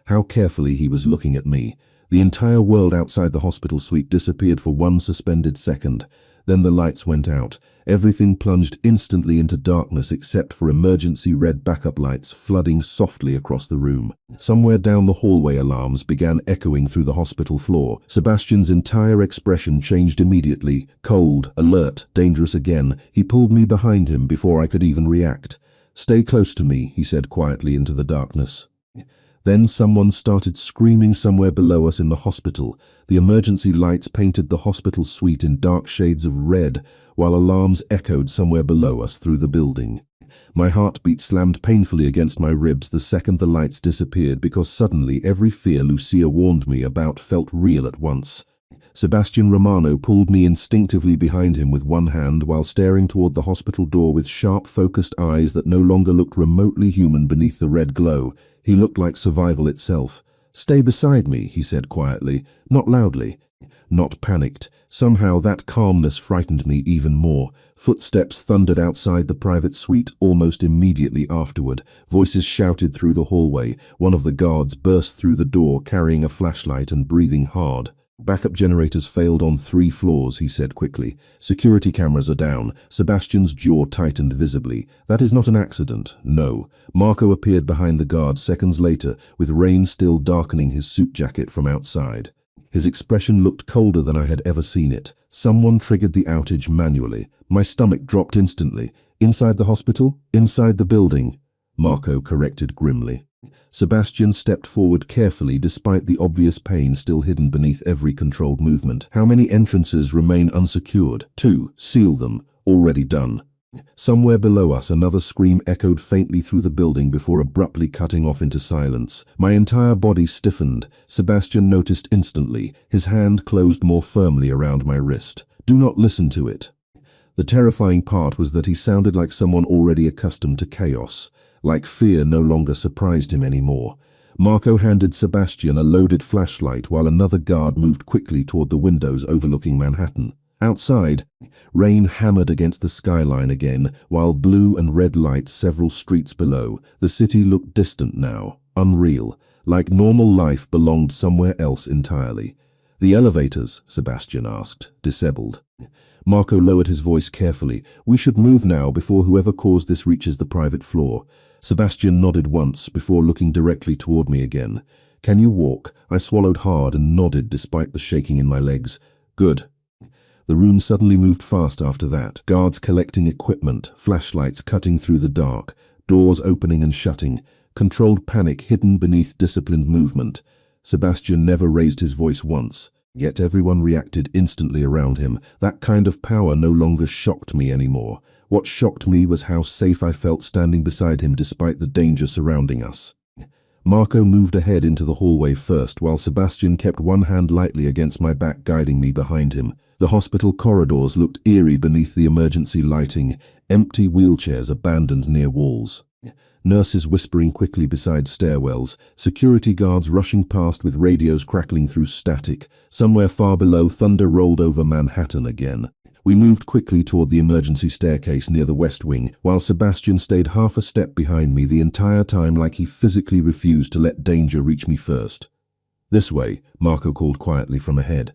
A: How carefully he was looking at me. The entire world outside the hospital suite disappeared for one suspended second. Then the lights went out. Everything plunged instantly into darkness except for emergency red backup lights flooding softly across the room. Somewhere down the hallway, alarms began echoing through the hospital floor. Sebastian's entire expression changed immediately. Cold, alert, dangerous again. He pulled me behind him before I could even react. "Stay close to me," he said quietly into the darkness. Then someone started screaming somewhere below us in the hospital. The emergency lights painted the hospital suite in dark shades of red, while alarms echoed somewhere below us through the building. My heartbeat slammed painfully against my ribs the second the lights disappeared, because suddenly every fear Lucia warned me about felt real at once. Sebastian Romano pulled me instinctively behind him with one hand while staring toward the hospital door with sharp, focused eyes that no longer looked remotely human beneath the red glow. He looked like survival itself. "Stay beside me," he said quietly, not loudly, not panicked. Somehow that calmness frightened me even more. Footsteps thundered outside the private suite almost immediately afterward. Voices shouted through the hallway. One of the guards burst through the door carrying a flashlight and breathing hard. "Backup generators failed on 3 floors, he said quickly. "Security cameras are down." Sebastian's jaw tightened visibly. "That is not an accident, no." Marco appeared behind the guard seconds later, with rain still darkening his suit jacket from outside. His expression looked colder than I had ever seen it. Someone triggered the outage manually. My stomach dropped instantly. "Inside the hospital? Inside the building," Marco corrected grimly. Sebastian stepped forward carefully despite the obvious pain still hidden beneath every controlled movement. "How many entrances remain unsecured?" 2. "Seal them." "Already done." Somewhere below us, another scream echoed faintly through the building before abruptly cutting off into silence. My entire body stiffened. Sebastian noticed instantly. His hand closed more firmly around my wrist. "Do not listen to it." The terrifying part was that he sounded like someone already accustomed to chaos. Like fear no longer surprised him anymore. Marco handed Sebastian a loaded flashlight while another guard moved quickly toward the windows overlooking Manhattan. Outside, rain hammered against the skyline again, while blue and red lights several streets below. The city looked distant now, unreal, like normal life belonged somewhere else entirely. "The elevators?" Sebastian asked, disheveled. Marco lowered his voice carefully. "We should move now before whoever caused this reaches the private floor." Sebastian nodded once before looking directly toward me again. "Can you walk?" I swallowed hard and nodded despite the shaking in my legs. "Good." The room suddenly moved fast after that. Guards collecting equipment, flashlights cutting through the dark, doors opening and shutting, controlled panic hidden beneath disciplined movement. Sebastian never raised his voice once, yet everyone reacted instantly around him. That kind of power no longer shocked me anymore. What shocked me was how safe I felt standing beside him despite the danger surrounding us. Marco moved ahead into the hallway first, while Sebastian kept one hand lightly against my back, guiding me behind him. The hospital corridors looked eerie beneath the emergency lighting, empty wheelchairs abandoned near walls. Nurses whispering quickly beside stairwells, security guards rushing past with radios crackling through static. Somewhere far below, thunder rolled over Manhattan again. We moved quickly toward the emergency staircase near the west wing, while Sebastian stayed half a step behind me the entire time, like he physically refused to let danger reach me first. "This way," Marco called quietly from ahead.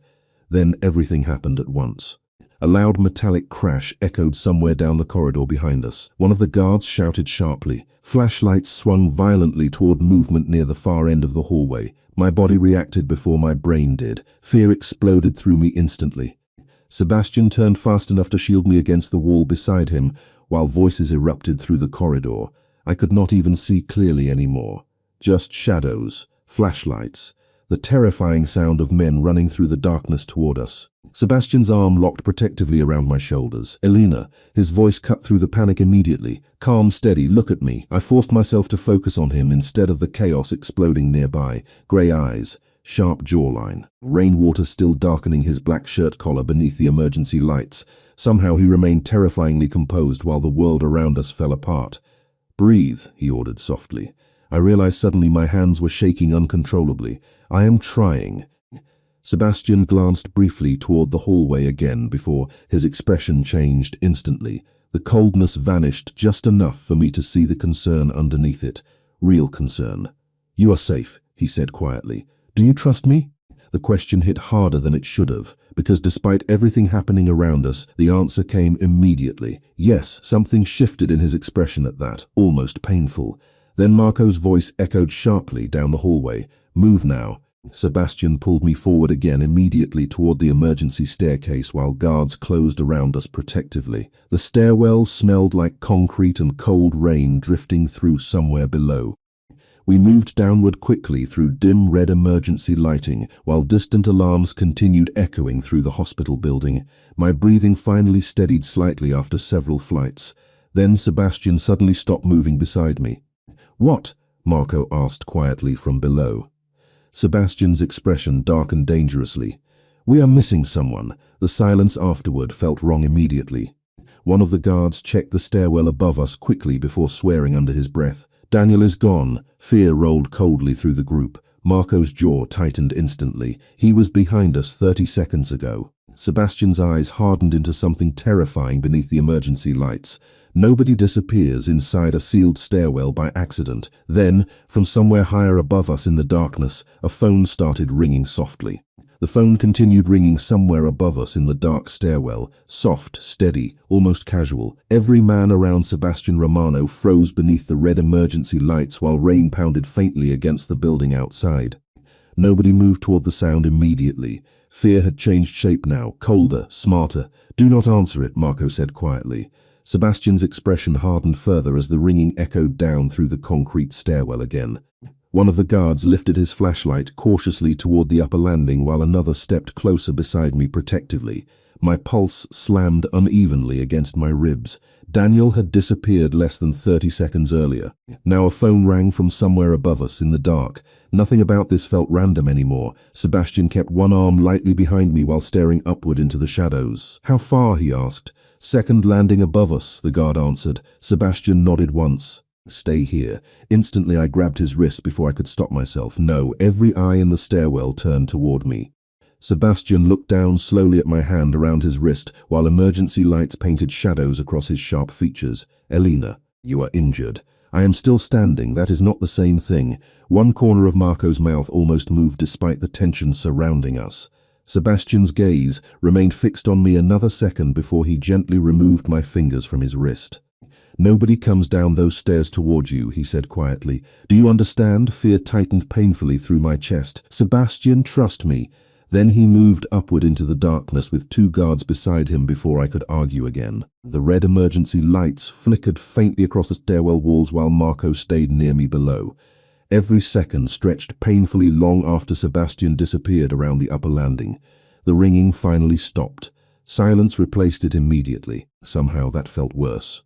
A: Then everything happened at once. A loud metallic crash echoed somewhere down the corridor behind us. One of the guards shouted sharply. Flashlights swung violently toward movement near the far end of the hallway. My body reacted before my brain did. Fear exploded through me instantly. Sebastian turned fast enough to shield me against the wall beside him, while voices erupted through the corridor. I could not even see clearly anymore. Just shadows, flashlights, the terrifying sound of men running through the darkness toward us. Sebastian's arm locked protectively around my shoulders. "Elena," his voice cut through the panic immediately. "Calm, steady, look at me." I forced myself to focus on him instead of the chaos exploding nearby. Grey eyes, sharp jawline, rainwater still darkening his black shirt collar beneath the emergency lights. Somehow he remained terrifyingly composed while the world around us fell apart. "Breathe," he ordered softly. I realized suddenly my hands were shaking uncontrollably. "I am trying." Sebastian glanced briefly toward the hallway again before his expression changed instantly. The coldness vanished just enough for me to see the concern underneath it. Real concern. "You are safe," he said quietly. "Do you trust me?" The question hit harder than it should have, because despite everything happening around us, the answer came immediately. Yes, something shifted in his expression at that, almost painful. Then Marco's voice echoed sharply down the hallway. "Move now." Sebastian pulled me forward again immediately toward the emergency staircase while guards closed around us protectively. The stairwell smelled like concrete and cold rain drifting through somewhere below. We moved downward quickly through dim red emergency lighting while distant alarms continued echoing through the hospital building. My breathing finally steadied slightly after several flights. Then Sebastian suddenly stopped moving beside me. "What?" Marco asked quietly from below. Sebastian's expression darkened dangerously. "We are missing someone." The silence afterward felt wrong immediately. One of the guards checked the stairwell above us quickly before swearing under his breath. "Daniel is gone." Fear rolled coldly through the group. Marco's jaw tightened instantly. He was behind us 30 seconds ago. Sebastian's eyes hardened into something terrifying beneath the emergency lights. Nobody disappears inside a sealed stairwell by accident. Then, from somewhere higher above us in the darkness, a phone started ringing softly. The phone continued ringing somewhere above us in the dark stairwell, soft, steady, almost casual. Every man around Sebastian Romano froze beneath the red emergency lights while rain pounded faintly against the building outside. Nobody moved toward the sound immediately. Fear had changed shape now, colder, smarter. "Do not answer it," Marco said quietly. Sebastian's expression hardened further as the ringing echoed down through the concrete stairwell again. One of the guards lifted his flashlight cautiously toward the upper landing while another stepped closer beside me protectively. My pulse slammed unevenly against my ribs. Daniel had disappeared less than 30 seconds earlier. Now a phone rang from somewhere above us in the dark. Nothing about this felt random anymore. Sebastian kept one arm lightly behind me while staring upward into the shadows. "How far?" he asked. "Second landing above us," the guard answered. Sebastian nodded once. "Stay here." Instantly I grabbed his wrist before I could stop myself. No, every eye in the stairwell turned toward me. Sebastian looked down slowly at my hand around his wrist while emergency lights painted shadows across his sharp features. "Elena, you are injured." "I am still standing. That is not the same thing." One corner of Marco's mouth almost moved despite the tension surrounding us. Sebastian's gaze remained fixed on me another second before he gently removed my fingers from his wrist. "Nobody comes down those stairs towards you," he said quietly. "Do you understand?" Fear tightened painfully through my chest. "Sebastian, trust me." Then he moved upward into the darkness with two guards beside him before I could argue again. The red emergency lights flickered faintly across the stairwell walls while Marco stayed near me below. Every second stretched painfully long after Sebastian disappeared around the upper landing. The ringing finally stopped. Silence replaced it immediately. Somehow that felt worse.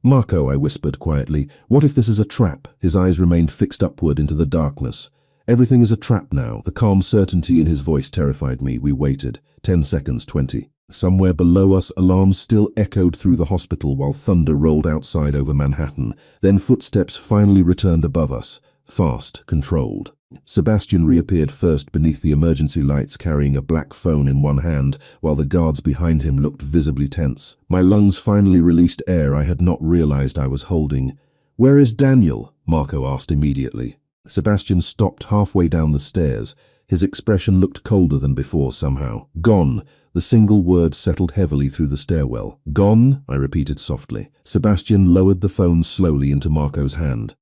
A: "Marco," I whispered quietly, "what if this is a trap?" His eyes remained fixed upward into the darkness. "Everything is a trap now." The calm certainty in his voice terrified me. We waited. 10 seconds, 20. Somewhere below us, alarms still echoed through the hospital while thunder rolled outside over Manhattan. Then footsteps finally returned above us. Fast, controlled. Sebastian reappeared first beneath the emergency lights carrying a black phone in one hand, while the guards behind him looked visibly tense. My lungs finally released air I had not realized I was holding. "Where is Daniel?" Marco asked immediately. Sebastian stopped halfway down the stairs. His expression looked colder than before somehow. "Gone." The single word settled heavily through the stairwell. "Gone?" I repeated softly. Sebastian lowered the phone slowly into Marco's hand.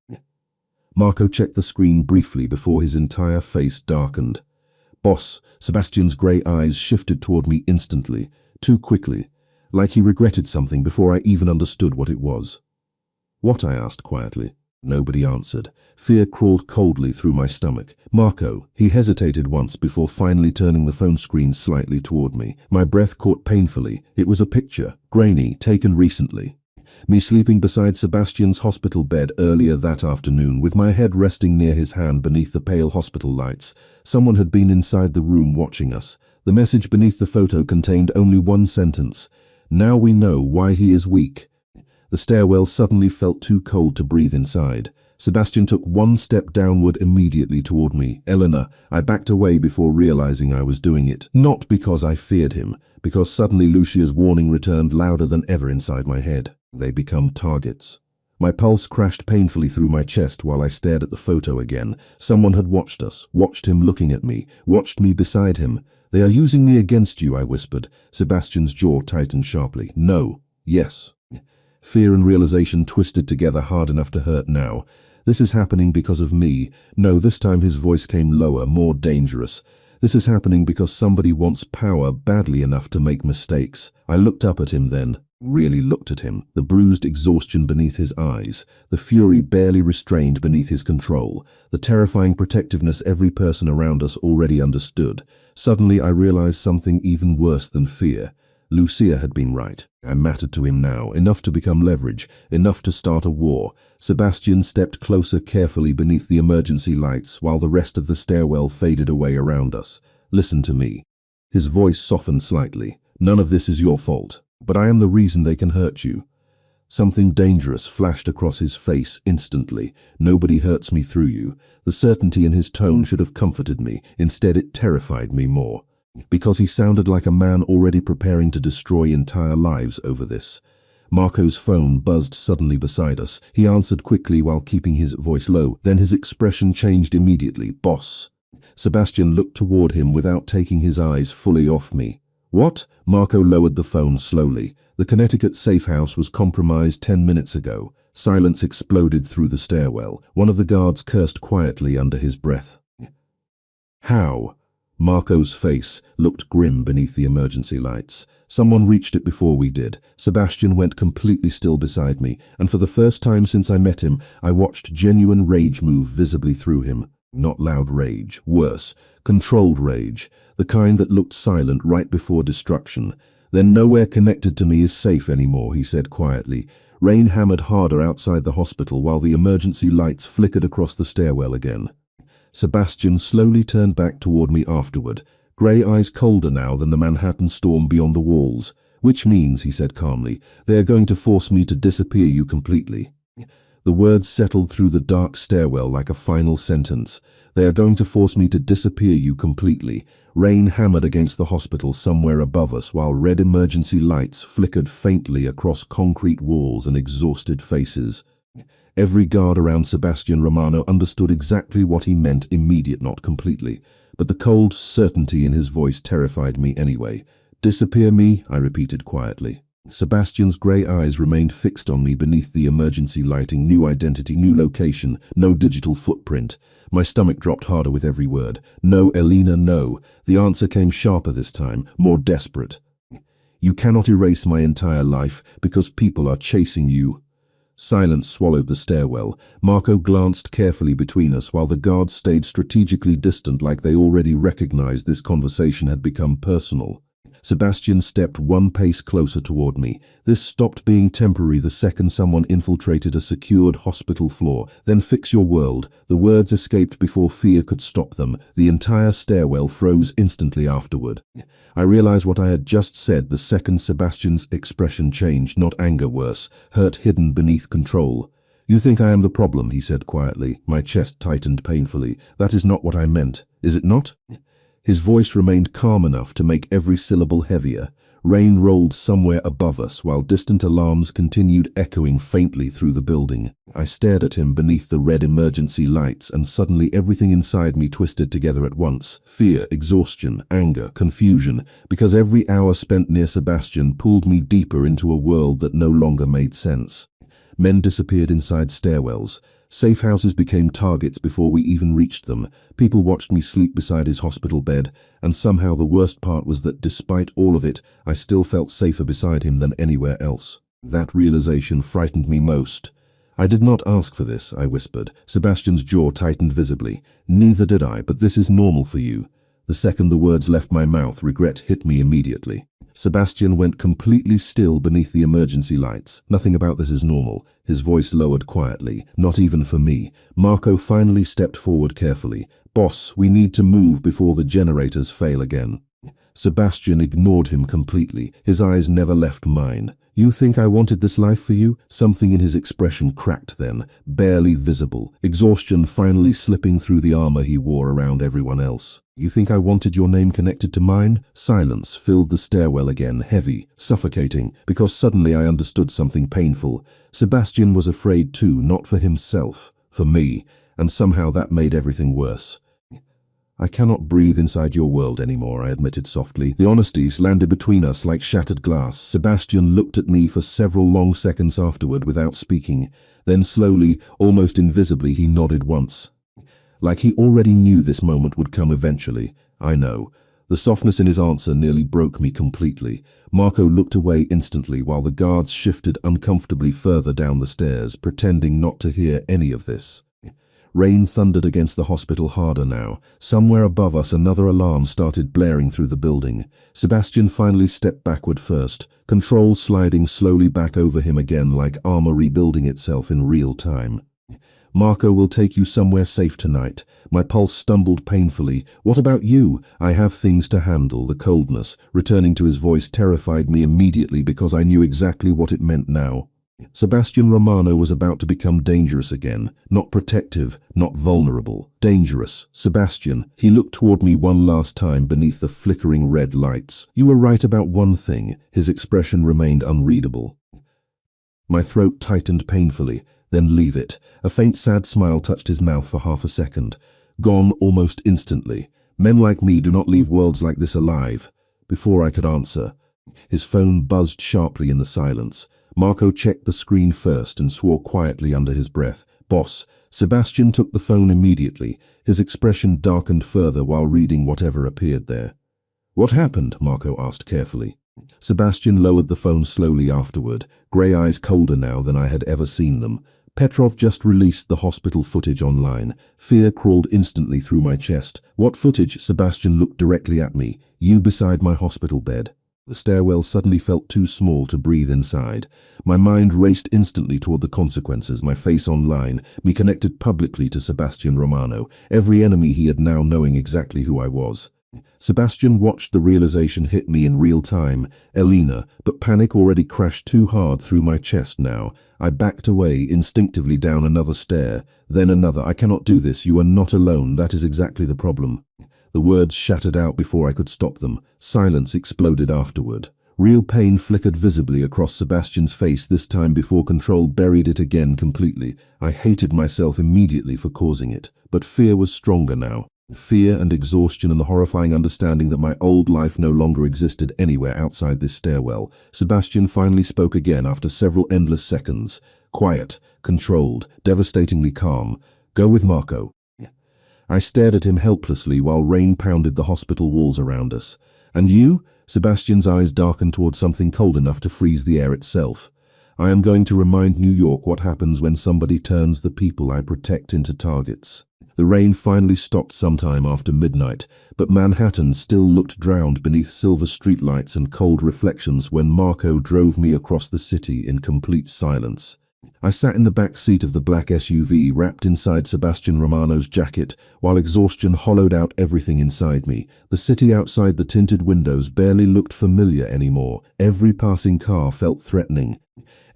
A: Marco checked the screen briefly before his entire face darkened. "Boss," Sebastian's grey eyes shifted toward me instantly, too quickly, like he regretted something before I even understood what it was. "What?" I asked quietly. Nobody answered. Fear crawled coldly through my stomach. "Marco." He hesitated once before finally turning the phone screen slightly toward me. My breath caught painfully. It was a picture, grainy, taken recently. Me sleeping beside Sebastian's hospital bed earlier that afternoon, with my head resting near his hand beneath the pale hospital lights. Someone had been inside the room watching us. The message beneath the photo contained only one sentence. "Now we know why he is weak." The stairwell suddenly felt too cold to breathe inside. Sebastian took one step downward immediately toward me. "Elena." I backed away before realizing I was doing it. Not because I feared him, because suddenly Lucia's warning returned louder than ever inside my head. "They become targets." My pulse crashed painfully through my chest while I stared at the photo again. Someone had watched us, watched him looking at me, watched me beside him. "They are using me against you," I whispered. Sebastian's jaw tightened sharply. "No. Yes." Fear and realization twisted together hard enough to hurt now. "This is happening because of me." No, this time his voice came lower, more dangerous. "This is happening because somebody wants power badly enough to make mistakes." I looked up at him then. Really looked at him, the bruised exhaustion beneath his eyes, the fury barely restrained beneath his control, the terrifying protectiveness every person around us already understood. Suddenly I realized something even worse than fear. Lucia had been right. I mattered to him now, enough to become leverage, enough to start a war. Sebastian stepped closer carefully beneath the emergency lights while the rest of the stairwell faded away around us. "Listen to me." His voice softened slightly. "None of this is your fault. But I am the reason they can hurt you." Something dangerous flashed across his face instantly. "Nobody hurts me through you." The certainty in his tone should have comforted me. Instead, it terrified me more. Because he sounded like a man already preparing to destroy entire lives over this. Marco's phone buzzed suddenly beside us. He answered quickly while keeping his voice low. Then his expression changed immediately. "Boss." Sebastian looked toward him without taking his eyes fully off me. "What?" Marco lowered the phone slowly. "The Connecticut safe house was compromised 10 minutes ago." Silence exploded through the stairwell. One of the guards cursed quietly under his breath. "How?" Marco's face looked grim beneath the emergency lights. "Someone reached it before we did." Sebastian went completely still beside me, and for the first time since I met him, I watched genuine rage move visibly through him. Not loud rage, worse, controlled rage, the kind that looked silent right before destruction. "Then nowhere connected to me is safe anymore," he said quietly. Rain hammered harder outside the hospital while the emergency lights flickered across the stairwell again. Sebastian slowly turned back toward me afterward, grey eyes colder now than the Manhattan storm beyond the walls. "Which means," he said calmly, "they are going to force me to disappear you completely." The words settled through the dark stairwell like a final sentence. "They are going to force me to disappear you completely." Rain hammered against the hospital somewhere above us while red emergency lights flickered faintly across concrete walls and exhausted faces. Every guard around Sebastian Romano understood exactly what he meant, immediate, not completely. But the cold certainty in his voice terrified me anyway. "Disappear me?" I repeated quietly. Sebastian's grey eyes remained fixed on me beneath the emergency lighting. New identity, new location, no digital footprint. My stomach dropped harder with every word. "No, Elena, no." The answer came sharper this time, more desperate. "You cannot erase my entire life because people are chasing you." Silence swallowed the stairwell. Marco glanced carefully between us while the guards stayed strategically distant, like they already recognized this conversation had become personal. Sebastian stepped one pace closer toward me. This stopped being temporary the second someone infiltrated a secured hospital floor. "Then fix your world." The words escaped before fear could stop them. The entire stairwell froze instantly afterward. I realized what I had just said the second Sebastian's expression changed, not anger, worse, hurt hidden beneath control. "You think I am the problem," he said quietly. My chest tightened painfully. "That is not what I meant. Is it not?" His voice remained calm enough to make every syllable heavier. Rain rolled somewhere above us while distant alarms continued echoing faintly through the building. I stared at him beneath the red emergency lights, and suddenly everything inside me twisted together at once. Fear, exhaustion, anger, confusion, because every hour spent near Sebastian pulled me deeper into a world that no longer made sense. Men disappeared inside stairwells. Safe houses became targets before we even reached them. People watched me sleep beside his hospital bed, and somehow the worst part was that despite all of it, I still felt safer beside him than anywhere else. That realization frightened me most. "I did not ask for this," I whispered. Sebastian's jaw tightened visibly. "Neither did I, but this is normal for you." The second the words left my mouth, regret hit me immediately. Sebastian went completely still beneath the emergency lights. "Nothing about this is normal." His voice lowered quietly. "Not even for me." Marco finally stepped forward carefully. "Boss, we need to move before the generators fail again." Sebastian ignored him completely. His eyes never left mine. "You think I wanted this life for you?" Something in his expression cracked then, barely visible. Exhaustion finally slipping through the armor he wore around everyone else. You think I wanted your name connected to mine? Silence filled the stairwell again, heavy, suffocating, because suddenly I understood something painful. Sebastian was afraid too, not for himself, for me, and somehow that made everything worse. I cannot breathe inside your world anymore, I admitted softly. The honesties landed between us like shattered glass. Sebastian looked at me for several long seconds afterward without speaking. Then slowly, almost invisibly, he nodded once. Like he already knew this moment would come eventually. I know. The softness in his answer nearly broke me completely. Marco looked away instantly while the guards shifted uncomfortably further down the stairs, pretending not to hear any of this. Rain thundered against the hospital harder now. Somewhere above us another alarm started blaring through the building. Sebastian finally stepped backward first, control sliding slowly back over him again like armor rebuilding itself in real time. Marco will take you somewhere safe tonight. My pulse stumbled painfully. What about you? I have things to handle. The coldness, returning to his voice, terrified me immediately because I knew exactly what it meant now. Sebastian Romano was about to become dangerous again. Not protective, not vulnerable. Dangerous. Sebastian. He looked toward me one last time beneath the flickering red lights. You were right about one thing. His expression remained unreadable. My throat tightened painfully. Then leave it. A faint sad smile touched his mouth for half a second. Gone almost instantly. Men like me do not leave worlds like this alive. Before I could answer, his phone buzzed sharply in the silence. Marco checked the screen first and swore quietly under his breath. Boss. Sebastian took the phone immediately. His expression darkened further while reading whatever appeared there. What happened? Marco asked carefully. Sebastian lowered the phone slowly afterward, grey eyes colder now than I had ever seen them. Petrov just released the hospital footage online. Fear crawled instantly through my chest. What footage? Sebastian looked directly at me. You beside my hospital bed. The stairwell suddenly felt too small to breathe inside. My mind raced instantly toward the consequences, my face online, me connected publicly to Sebastian Romano, every enemy he had now knowing exactly who I was. Sebastian watched the realization hit me in real time. Elena, but panic already crashed too hard through my chest now. I backed away, instinctively down another stair, then another. I cannot do this. You are not alone. That is exactly the problem. The words shattered out before I could stop them. Silence exploded afterward. Real pain flickered visibly across Sebastian's face, this time before control buried it again completely. I hated myself immediately for causing it, but fear was stronger now. Fear and exhaustion and the horrifying understanding that my old life no longer existed anywhere outside this stairwell. Sebastian finally spoke again after several endless seconds. Quiet, controlled, devastatingly calm. Go with Marco. I stared at him helplessly while rain pounded the hospital walls around us. And you? Sebastian's eyes darkened toward something cold enough to freeze the air itself. I am going to remind New York what happens when somebody turns the people I protect into targets. The rain finally stopped sometime after midnight, but Manhattan still looked drowned beneath silver streetlights and cold reflections when Marco drove me across the city in complete silence. I sat in the back seat of the black SUV, wrapped inside Sebastian Romano's jacket, while exhaustion hollowed out everything inside me. The city outside the tinted windows barely looked familiar anymore. Every passing car felt threatening.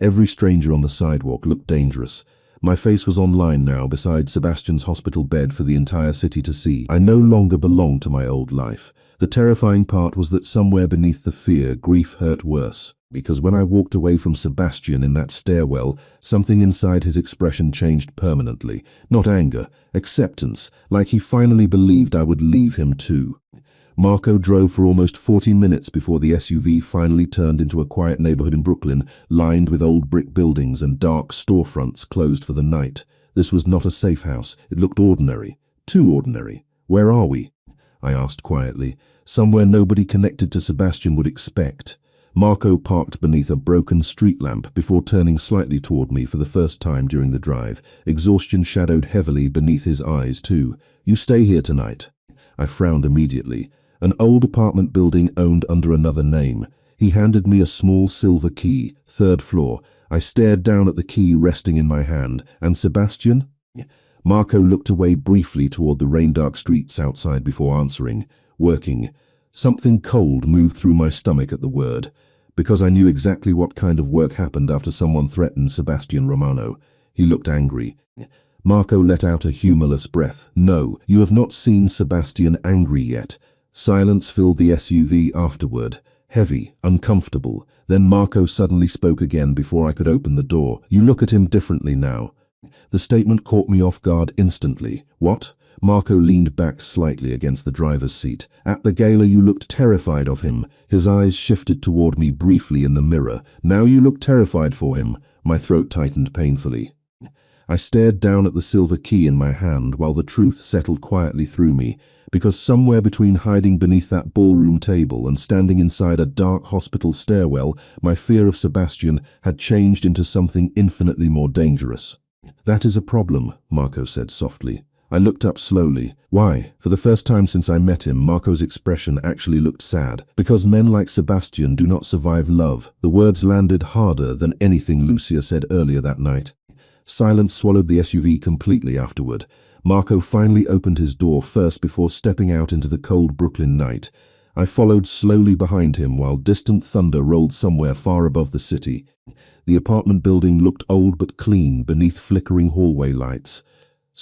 A: Every stranger on the sidewalk looked dangerous. My face was online now beside Sebastian's hospital bed for the entire city to see. I no longer belonged to my old life. The terrifying part was that somewhere beneath the fear, grief hurt worse. Because when I walked away from Sebastian in that stairwell, something inside his expression changed permanently. Not anger, acceptance, like he finally believed I would leave him too. Marco drove for almost 40 minutes before the SUV finally turned into a quiet neighborhood in Brooklyn, lined with old brick buildings and dark storefronts closed for the night. This was not a safe house. It looked ordinary. Too ordinary. Where are we? I asked quietly. Somewhere nobody connected to Sebastian would expect. Marco parked beneath a broken street lamp before turning slightly toward me for the first time during the drive. Exhaustion shadowed heavily beneath his eyes too. You stay here tonight. I frowned immediately. An old apartment building owned under another name. He handed me a small silver key, 3rd floor. I stared down at the key resting in my hand. And Sebastian? Marco looked away briefly toward the rain-dark streets outside before answering. Working. Something cold moved through my stomach at the word, because I knew exactly what kind of work happened after someone threatened Sebastian Romano. He looked angry. Marco let out a humorless breath. No, you have not seen Sebastian angry yet. Silence filled the SUV afterward. Heavy, uncomfortable. Then Marco suddenly spoke again before I could open the door. You look at him differently now. The statement caught me off guard instantly. What? Marco leaned back slightly against the driver's seat. At the gala you looked terrified of him. His eyes shifted toward me briefly in the mirror. Now you look terrified for him. My throat tightened painfully. I stared down at the silver key in my hand while the truth settled quietly through me, because somewhere between hiding beneath that ballroom table and standing inside a dark hospital stairwell, my fear of Sebastian had changed into something infinitely more dangerous. That is a problem, Marco said softly. I looked up slowly. Why? For the first time since I met him, Marco's expression actually looked sad. Because men like Sebastian do not survive love. The words landed harder than anything Lucia said earlier that night. Silence swallowed the SUV completely afterward. Marco finally opened his door first before stepping out into the cold Brooklyn night. I followed slowly behind him while distant thunder rolled somewhere far above the city. The apartment building looked old but clean beneath flickering hallway lights.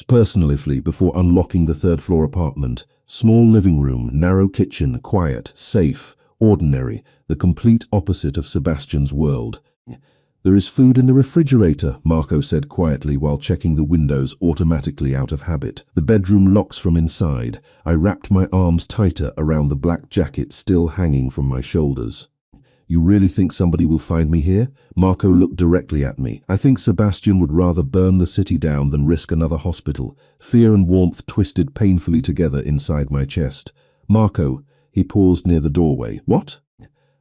A: Personally, before unlocking the third-floor apartment, small living room, narrow kitchen, quiet, safe, ordinary, the complete opposite of Sebastian's world. There is food in the refrigerator, Marco said quietly while checking the windows automatically out of habit. The bedroom locks from inside. I wrapped my arms tighter around the black jacket still hanging from my shoulders. You really think somebody will find me here? Marco looked directly at me. I think Sebastian would rather burn the city down than risk another hospital. Fear and warmth twisted painfully together inside my chest. Marco, he paused near the doorway. What?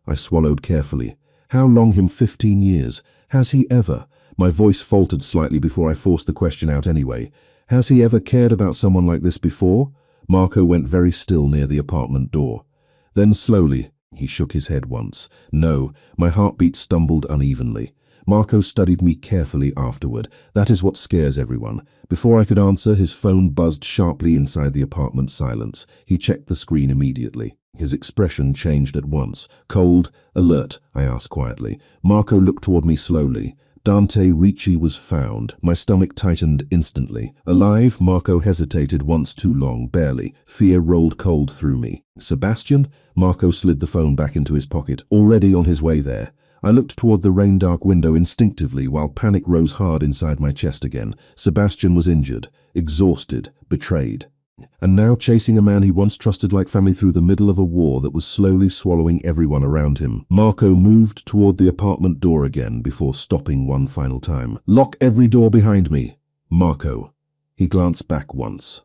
A: I swallowed carefully. How long him? 15 years. Has he ever? My voice faltered slightly before I forced the question out anyway. Has he ever cared about someone like this before? Marco went very still near the apartment door. Then slowly, he shook his head once. No, my heartbeat stumbled unevenly. Marco studied me carefully afterward. That is what scares everyone. Before I could answer, his phone buzzed sharply inside the apartment silence. He checked the screen immediately. His expression changed at once. Cold, alert, I asked quietly. Marco looked toward me slowly. Dante Ricci was found. My stomach tightened instantly. Alive? Marco hesitated once too long, barely. Fear rolled cold through me. Sebastian? Marco slid the phone back into his pocket, already on his way there. I looked toward the rain-dark window instinctively while panic rose hard inside my chest again. Sebastian was injured, exhausted, betrayed. And now chasing a man he once trusted like family through the middle of a war that was slowly swallowing everyone around him. Marco moved toward the apartment door again before stopping one final time. Lock every door behind me. Marco. He glanced back once.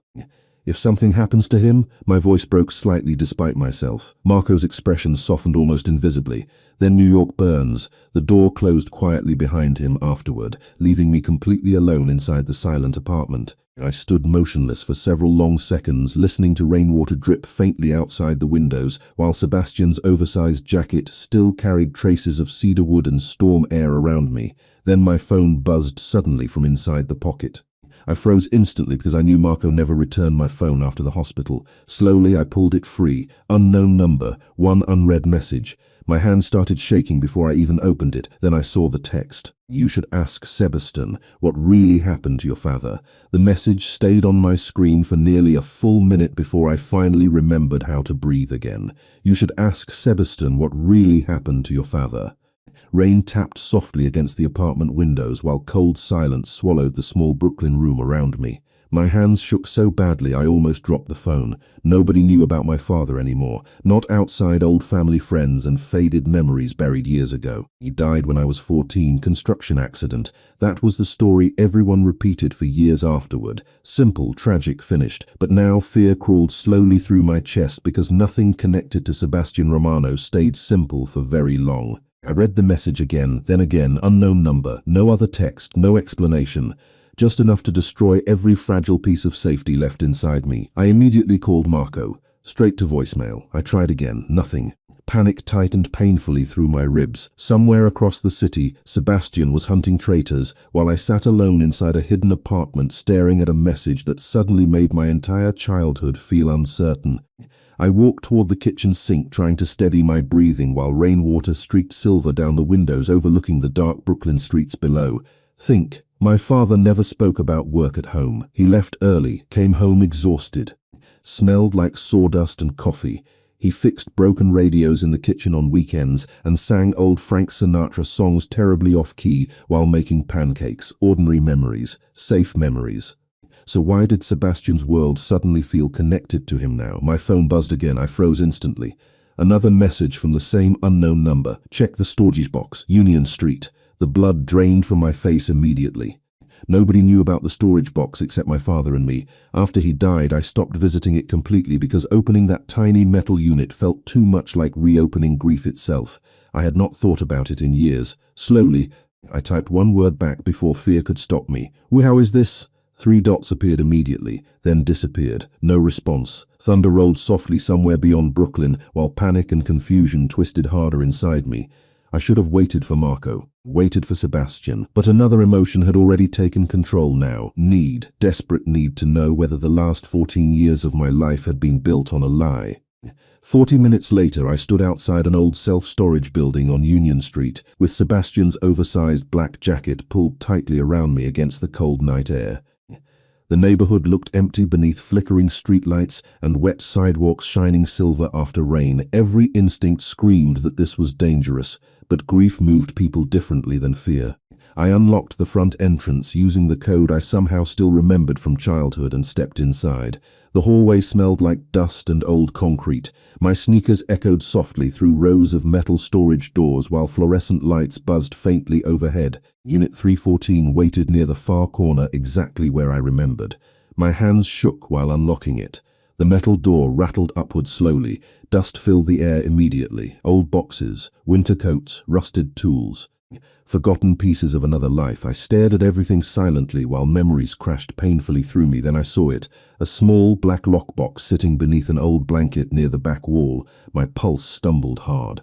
A: If something happens to him, my voice broke slightly despite myself. Marco's expression softened almost invisibly. Then New York burns. The door closed quietly behind him afterward, leaving me completely alone inside the silent apartment. I stood motionless for several long seconds, listening to rainwater drip faintly outside the windows, while Sebastian's oversized jacket still carried traces of cedar wood and storm air around me. Then my phone buzzed suddenly from inside the pocket. I froze instantly because I knew Marco never returned my phone after the hospital. Slowly, I pulled it free. Unknown number, one unread message. My hand started shaking before I even opened it. Then I saw the text. You should ask Sebastian what really happened to your father. The message stayed on my screen for nearly a full minute before I finally remembered how to breathe again. You should ask Sebastian what really happened to your father. Rain tapped softly against the apartment windows while cold silence swallowed the small Brooklyn room around me. My hands shook so badly I almost dropped the phone. Nobody knew about my father anymore, not outside old family friends and faded memories buried years ago. He died when I was 14, construction accident. That was the story everyone repeated for years afterward. Simple, tragic, finished. But now fear crawled slowly through my chest because nothing connected to Sebastian Romano stayed simple for very long. I read the message again, then again, unknown number, no other text, no explanation. Just enough to destroy every fragile piece of safety left inside me. I immediately called Marco. Straight to voicemail. I tried again. Nothing. Panic tightened painfully through my ribs. Somewhere across the city, Sebastian was hunting traitors, while I sat alone inside a hidden apartment staring at a message that suddenly made my entire childhood feel uncertain. I walked toward the kitchen sink, trying to steady my breathing while rainwater streaked silver down the windows overlooking the dark Brooklyn streets below. Think, My father never spoke about work at home. He left early, came home exhausted, smelled like sawdust and coffee. He fixed broken radios in the kitchen on weekends and sang old Frank Sinatra songs terribly off-key while making pancakes. Ordinary memories, safe memories. So why did Sebastian's world suddenly feel connected to him now? My phone buzzed again. I froze instantly. Another message from the same unknown number. Check the storage box, Union Street. The blood drained from my face immediately. Nobody knew about the storage box except my father and me. After he died, I stopped visiting it completely because opening that tiny metal unit felt too much like reopening grief itself. I had not thought about it in years. Slowly, I typed one word back before fear could stop me. How is this? 3 dots appeared immediately, then disappeared. No response. Thunder rolled softly somewhere beyond Brooklyn, while panic and confusion twisted harder inside me. I should have waited for Marco, waited for Sebastian, but another emotion had already taken control now. Need, desperate need to know whether the last 14 years of my life had been built on a lie. 40 minutes later, I stood outside an old self-storage building on Union Street, with Sebastian's oversized black jacket pulled tightly around me against the cold night air. The neighborhood looked empty beneath flickering streetlights and wet sidewalks shining silver after rain. Every instinct screamed that this was dangerous, but grief moved people differently than fear. I unlocked the front entrance using the code I somehow still remembered from childhood and stepped inside. The hallway smelled like dust and old concrete. My sneakers echoed softly through rows of metal storage doors while fluorescent lights buzzed faintly overhead. Unit 314 waited near the far corner exactly where I remembered. My hands shook while unlocking it. The metal door rattled upward slowly. Dust filled the air immediately. Old boxes, winter coats, rusted tools. Forgotten pieces of another life. I stared at everything silently while memories crashed painfully through me. Then I saw it, a small black lockbox sitting beneath an old blanket near the back wall. My pulse stumbled hard.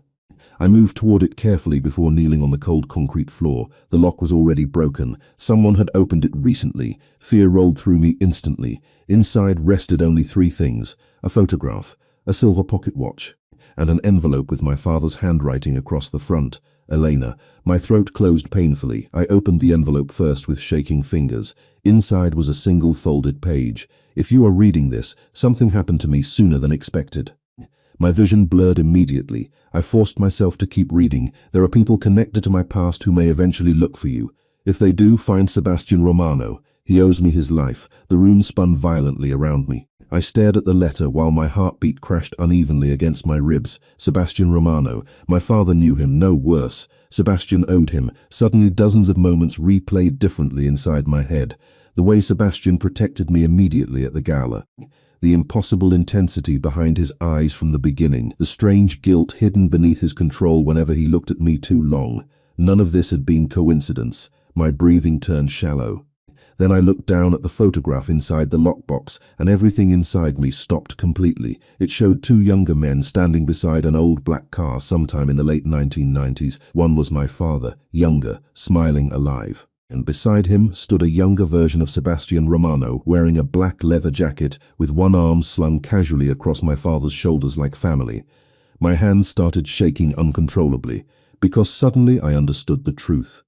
A: I moved toward it carefully before kneeling on the cold concrete floor. The lock was already broken. Someone had opened it recently. Fear rolled through me instantly. Inside rested only 3 things: a photograph, a silver pocket watch, and an envelope with my father's handwriting across the front. Elena. My throat closed painfully. I opened the envelope first with shaking fingers. Inside was a single folded page. If you are reading this, something happened to me sooner than expected. My vision blurred immediately. I forced myself to keep reading. There are people connected to my past who may eventually look for you. If they do, find Sebastian Romano. He owes me his life. The room spun violently around me. I stared at the letter while my heartbeat crashed unevenly against my ribs. Sebastian Romano. My father knew him, no worse. Sebastian owed him. Suddenly dozens of moments replayed differently inside my head. The way Sebastian protected me immediately at the Gala. The impossible intensity behind his eyes from the beginning. The strange guilt hidden beneath his control whenever he looked at me too long. None of this had been coincidence. My breathing turned shallow. Then I looked down at the photograph inside the lockbox, and everything inside me stopped completely. It showed 2 younger men standing beside an old black car sometime in the late 1990s. One was my father, younger, smiling, alive. And beside him stood a younger version of Sebastian Romano, wearing a black leather jacket with one arm slung casually across my father's shoulders like family. My hands started shaking uncontrollably, because suddenly I understood the truth.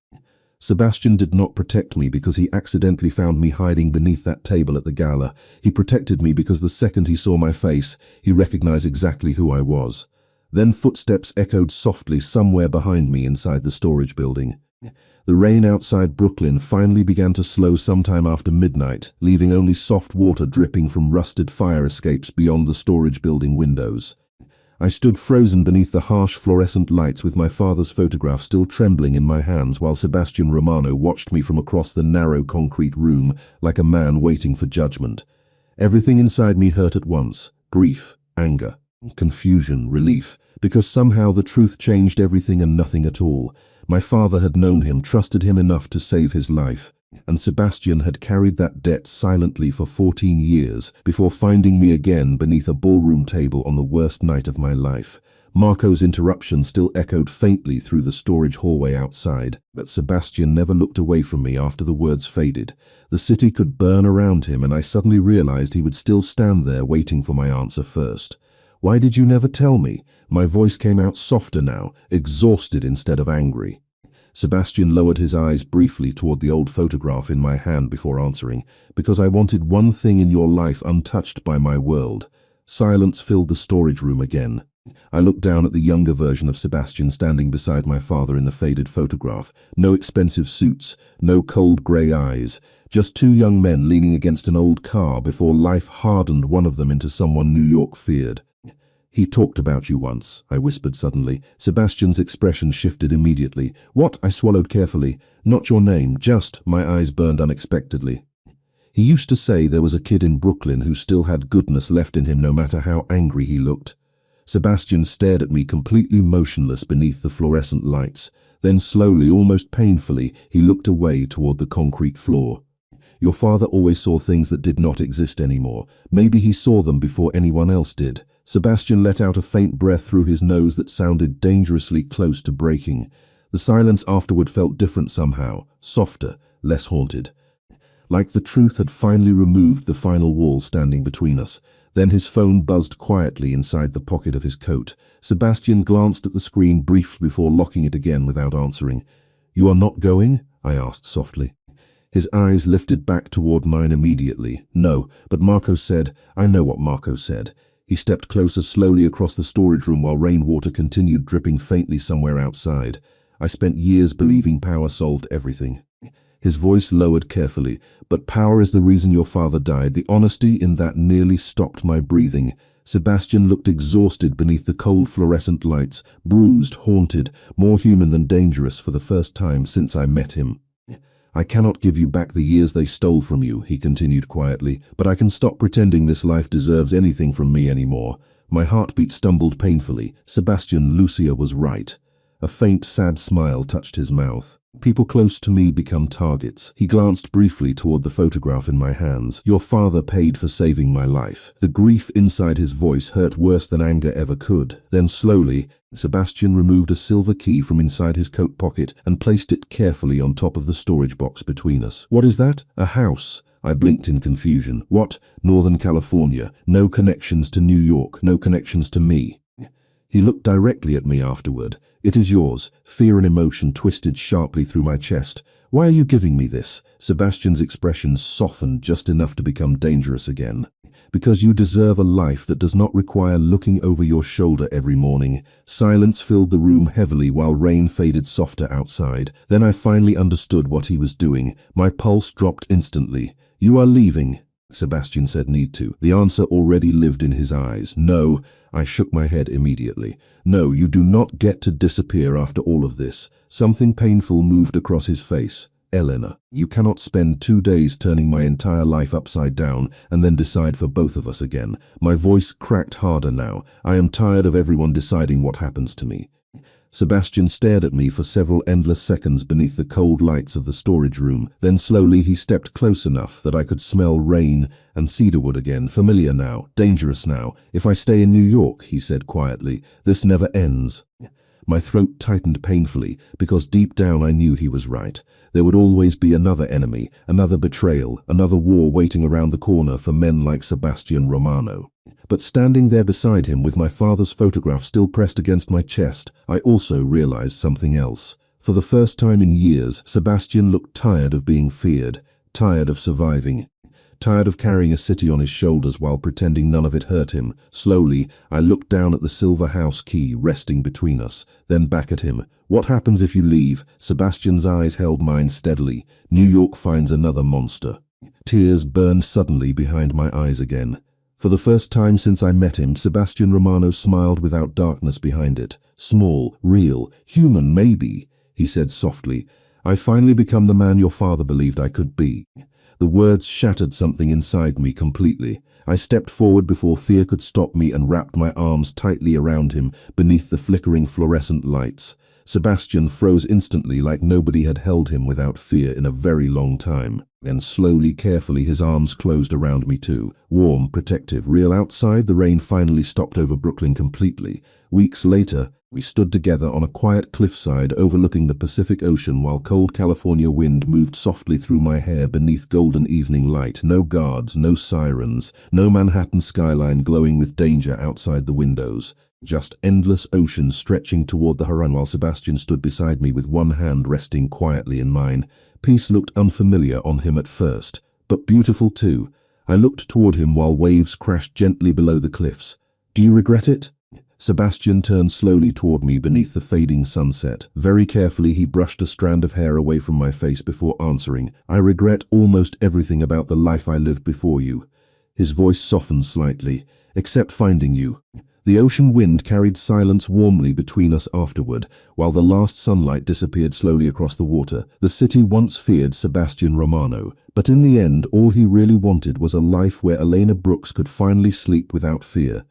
A: Sebastian did not protect me because he accidentally found me hiding beneath that table at the Gala. He protected me because the second he saw my face, he recognized exactly who I was. Then footsteps echoed softly somewhere behind me inside the storage building. The rain outside Brooklyn finally began to slow sometime after midnight, leaving only soft water dripping from rusted fire escapes beyond the storage building windows. I stood frozen beneath the harsh fluorescent lights with my father's photograph still trembling in my hands while Sebastian Romano watched me from across the narrow concrete room like a man waiting for judgment. Everything inside me hurt at once: grief, anger, confusion, relief, because somehow the truth changed everything and nothing at all. My father had known him, trusted him enough to save his life, and Sebastian had carried that debt silently for 14 years before finding me again beneath a ballroom table on the worst night of my life. Marco's interruption still echoed faintly through the storage hallway outside, but Sebastian never looked away from me after the words faded. The city could burn around him, and I suddenly realized he would still stand there waiting for my answer first. "Why did you never tell me?" My voice came out softer now, exhausted instead of angry. Sebastian lowered his eyes briefly toward the old photograph in my hand before answering. Because I wanted one thing in your life untouched by my world. Silence filled the storage room again. I looked down at the younger version of Sebastian standing beside my father in the faded photograph. No expensive suits, no cold grey eyes. Just two young men leaning against an old car before life hardened one of them into someone New York feared. "He talked about you once," I whispered suddenly. Sebastian's expression shifted immediately. "What?" I swallowed carefully. "Not your name, just—" My eyes burned unexpectedly. "He used to say there was a kid in Brooklyn who still had goodness left in him no matter how angry he looked." Sebastian stared at me completely motionless beneath the fluorescent lights. Then slowly, almost painfully, he looked away toward the concrete floor. "Your father always saw things that did not exist anymore. Maybe he saw them before anyone else did." Sebastian let out a faint breath through his nose that sounded dangerously close to breaking. The silence afterward felt different somehow, softer, less haunted. Like the truth had finally removed the final wall standing between us. Then his phone buzzed quietly inside the pocket of his coat. Sebastian glanced at the screen briefly before locking it again without answering. "You are not going?" I asked softly. His eyes lifted back toward mine immediately. "No, but Marco said—" "I know what Marco said." He stepped closer slowly across the storage room while rainwater continued dripping faintly somewhere outside. "I spent years believing power solved everything." His voice lowered carefully. "But power is the reason your father died." The honesty in that nearly stopped my breathing. Sebastian looked exhausted beneath the cold fluorescent lights, bruised, haunted, more human than dangerous for the first time since I met him. "I cannot give you back the years they stole from you," he continued quietly, "but I can stop pretending this life deserves anything from me anymore." My heartbeat stumbled painfully. Sebastian, Lucia was right. A faint, sad smile touched his mouth. "People close to me become targets." He glanced briefly toward the photograph in my hands. "Your father paid for saving my life." The grief inside his voice hurt worse than anger ever could. Then slowly, Sebastian removed a silver key from inside his coat pocket and placed it carefully on top of the storage box between us. "What is that?" "A house." I blinked in confusion. "What?" "Northern California. No connections to New York. No connections to me." He looked directly at me afterward. "It is yours." Fear and emotion twisted sharply through my chest. "Why are you giving me this?" Sebastian's expression softened just enough to become dangerous again. "Because you deserve a life that does not require looking over your shoulder every morning." Silence filled the room heavily while rain faded softer outside. Then I finally understood what he was doing. My pulse dropped instantly. "You are leaving," Sebastian said. "Need to." The answer already lived in his eyes. "No." I shook my head immediately. "No, you do not get to disappear after all of this." Something painful moved across his face. "Elena, you cannot spend 2 days turning my entire life upside down and then decide for both of us again." My voice cracked harder now. "I am tired of everyone deciding what happens to me." Sebastian stared at me for several endless seconds beneath the cold lights of the storage room. Then slowly he stepped close enough that I could smell rain and cedarwood again. "Familiar now, dangerous now. If I stay in New York," he said quietly, "this never ends." My throat tightened painfully because deep down I knew he was right. There would always be another enemy, another betrayal, another war waiting around the corner for men like Sebastian Romano. But standing there beside him with my father's photograph still pressed against my chest, I also realized something else. For the first time in years, Sebastian looked tired of being feared, tired of surviving, tired of carrying a city on his shoulders while pretending none of it hurt him. Slowly, I looked down at the silver house key resting between us, then back at him. "What happens if you leave?" Sebastian's eyes held mine steadily. "New York finds another monster." Tears burned suddenly behind my eyes again. For the first time since I met him, Sebastian Romano smiled without darkness behind it. "Small, real, human maybe," he said softly. "I finally become the man your father believed I could be." The words shattered something inside me completely. I stepped forward before fear could stop me and wrapped my arms tightly around him beneath the flickering fluorescent lights. Sebastian froze instantly, like nobody had held him without fear in a very long time. Then slowly, carefully, his arms closed around me too. Warm, protective, real. Outside, the rain finally stopped over Brooklyn completely. Weeks later, we stood together on a quiet cliffside overlooking the Pacific Ocean while cold California wind moved softly through my hair beneath golden evening light. No guards, no sirens, no Manhattan skyline glowing with danger outside the windows. Just endless ocean stretching toward the horizon while Sebastian stood beside me with one hand resting quietly in mine. Peace looked unfamiliar on him at first, but beautiful too. I looked toward him while waves crashed gently below the cliffs. Do you regret it? Sebastian turned slowly toward me beneath the fading sunset. Very carefully he brushed a strand of hair away from my face before answering. I regret almost everything about the life I lived before you. His voice softened slightly. Except finding you. The ocean wind carried silence warmly between us afterward, while the last sunlight disappeared slowly across the water. The city once feared Sebastian Romano, but in the end all he really wanted was a life where Elena Brooks could finally sleep without fear.